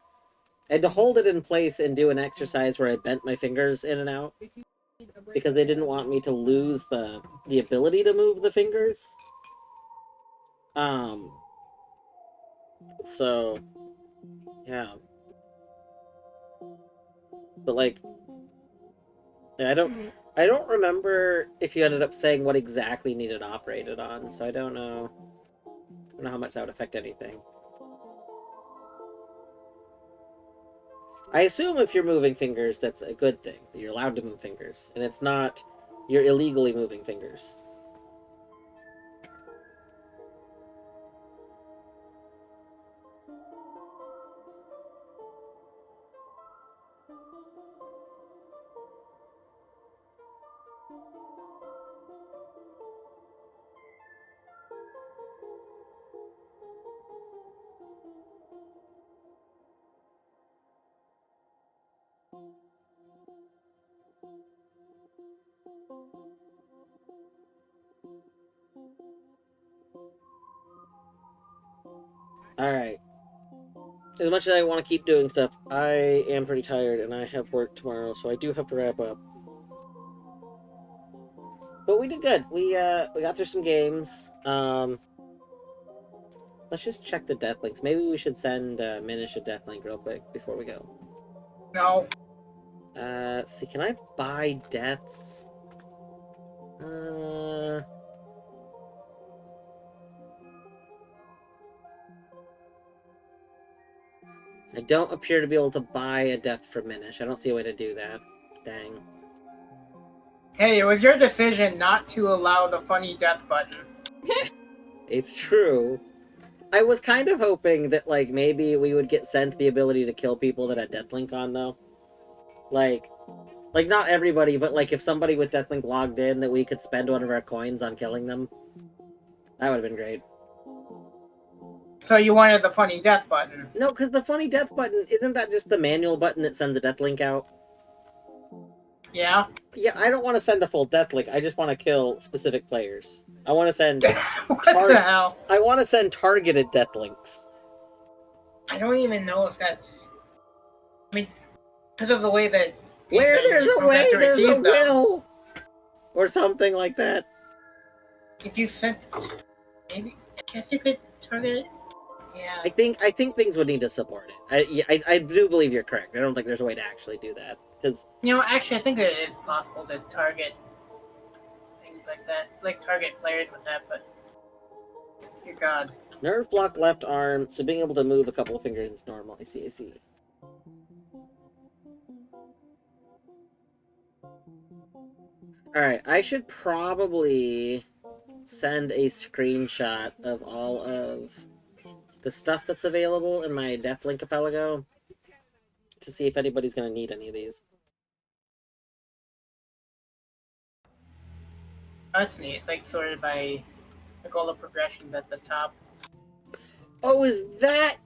I had to hold it in place and do an exercise where I bent my fingers in and out because they didn't want me to lose the ability to move the fingers. So, yeah. But like, I don't remember if you ended up saying what exactly needed operated on, so I don't know how much that would affect anything. I assume if you're moving fingers, that's a good thing. That you're allowed to move fingers, and it's not you're illegally moving fingers. Alright. As much as I want to keep doing stuff, I am pretty tired and I have work tomorrow, so I do have to wrap up. But we did good. We got through some games. Let's just check the death links. Maybe we should send Minish a death link real quick before we go. No. See, can I buy deaths? I don't appear to be able to buy a death for Minish. I don't see a way to do that. Dang. Hey, it was your decision not to allow the funny death button. It's true. I was kind of hoping that, like, maybe we would get sent the ability to kill people that had Deathlink on, though. Like, not everybody, but, like, if somebody with Deathlink logged in, that we could spend one of our coins on killing them. That would have been great. So you wanted the funny death button? No, because the funny death button, isn't that just the manual button that sends a Deathlink out? Yeah? Yeah, I don't want to send a full Deathlink. I just want to kill specific players. I want to send... What the hell? I want to send targeted Deathlinks. I don't even know if that's... I mean, because of the way that... Where there's a way, there's a will! Or something like that. If you sent... Maybe... I guess you could target it? Yeah. I think things would need to support it. I do believe you're correct. I don't think there's a way to actually do that. Because... You know, actually, I think that it is possible to target things like that. Like, target players with that, but... Dear God. Nerve block left arm, so being able to move a couple of fingers is normal. I see. Alright, I should probably send a screenshot of all of the stuff that's available in my DeathlinkAPelago to see if anybody's going to need any of these. That's neat. It's like sorted by the goal of progressions at the top. Oh, is that...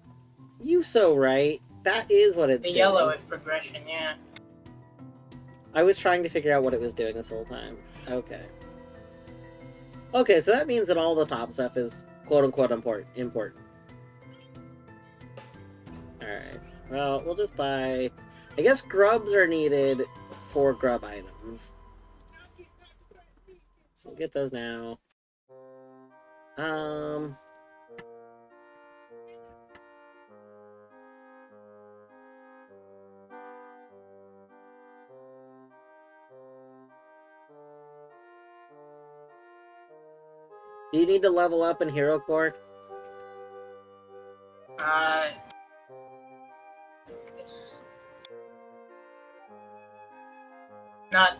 You so right. That is what it's doing. The yellow is progression, yeah. I was trying to figure out what it was doing this whole time. Okay. Okay, so that means that all the top stuff is quote-unquote important. Alright. Well, we'll just buy... I guess grubs are needed for grub items. So we'll get those now. Do you need to level up in Hero Core? It's not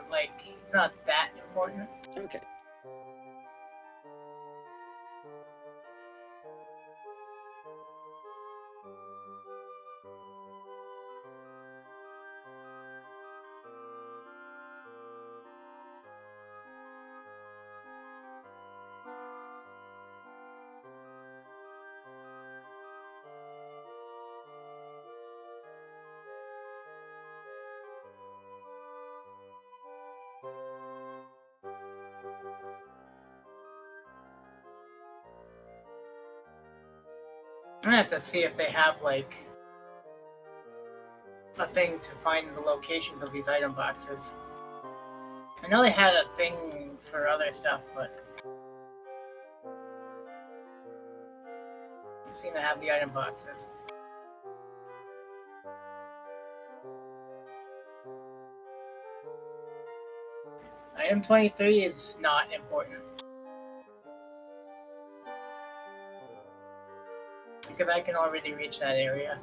like it's not that important. Okay. I'm gonna have to see if they have like a thing to find the locations of these item boxes. I know they had a thing for other stuff, but seem to have the item boxes. Item 23 is not important. Because I can already reach that area.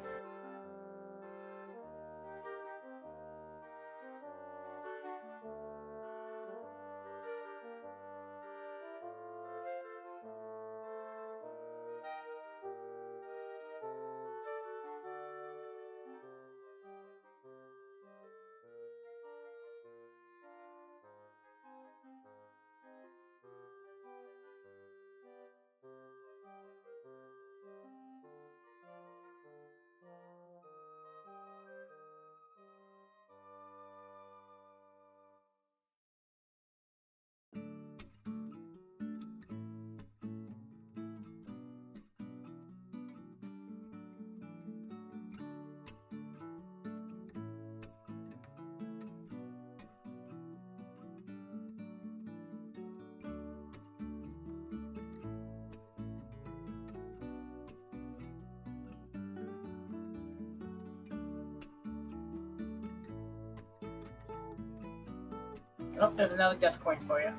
Oh, there's another death coin for you.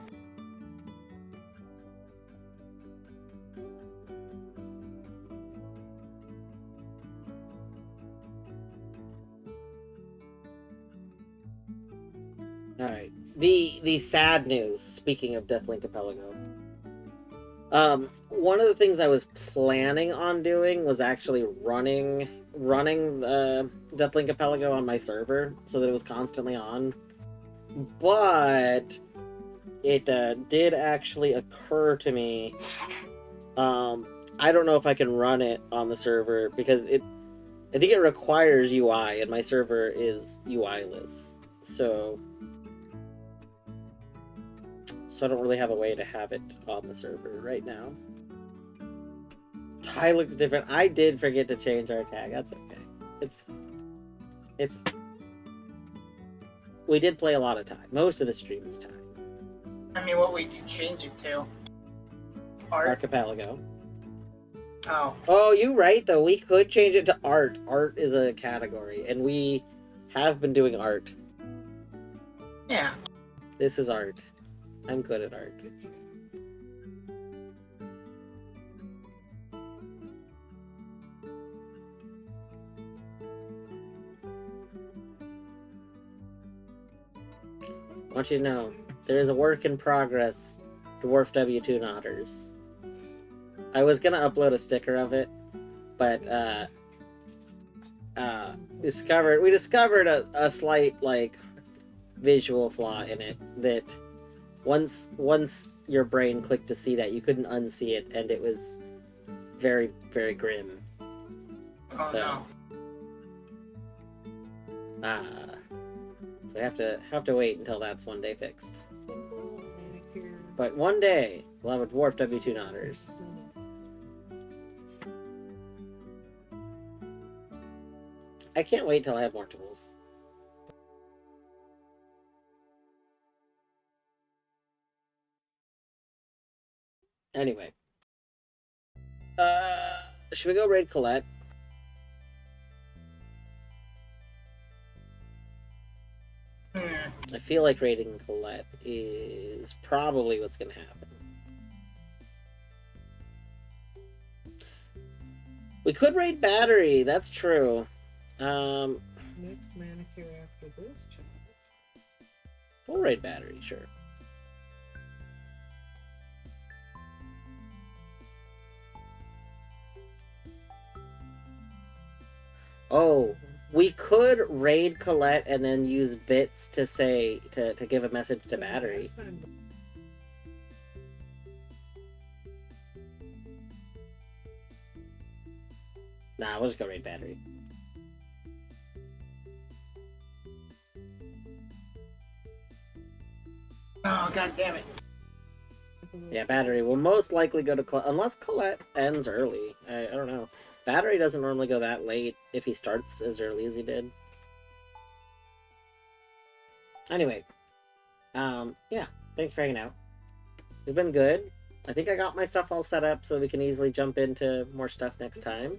Alright. The sad news, speaking of DeathlinkAPelago. One of the things I was planning on doing was actually running DeathlinkAPelago on my server so that it was constantly on. But it did actually occur to me, I don't know if I can run it on the server because I think it requires UI and my server is UI-less. So I don't really have a way to have it on the server right now. Tie looks different. I did forget to change our tag. That's okay. It's we did play a lot of time. Most of the stream is time. I mean, what would you change it to? Art? Archipelago. Oh. Oh, you're right, though. We could change it to art. Art is a category, and we have been doing art. Yeah. This is art. I'm good at art. I want you to know, there is a work in progress, Dwarf W2 Nodders. I was gonna upload a sticker of it, but we discovered a slight, like, visual flaw in it that once your brain clicked to see that, you couldn't unsee it, and it was very, very grim. Oh, So, no. So we have to wait until that's one day fixed. Simple manicure. But one day we'll have a Dwarf W2 Nodders. I can't wait till I have more tools. Anyway. Should we go raid Colette? I feel like raiding Colette is probably what's gonna happen. We could raid Battery, that's true. Next manicure after this challenge. We'll raid Battery, sure. Oh, we could raid Colette and then use bits to say to give a message to Battery. Nah, we'll just go raid Battery. Oh, god damn it. Yeah, Battery will most likely go to Colette, unless Colette ends early. I don't know. Battery doesn't normally go that late if he starts as early as he did. Anyway, yeah, thanks for hanging out. It's been good. I think I got my stuff all set up so we can easily jump into more stuff next time.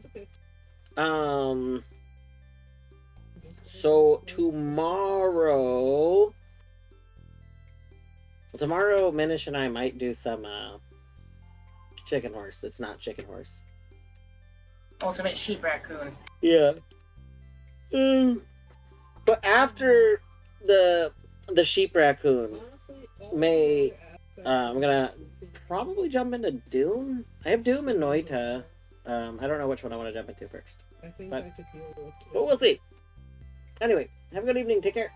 So tomorrow... Well, tomorrow, Minish and I might do some, chicken horse. It's not chicken horse. Ultimate sheep raccoon. Yeah. But after the sheep raccoon, I'm gonna probably jump into Doom. I have Doom and Noita. I don't know which one I want to jump into first. I think But- I could deal with But we'll see. Anyway, have a good evening. Take care.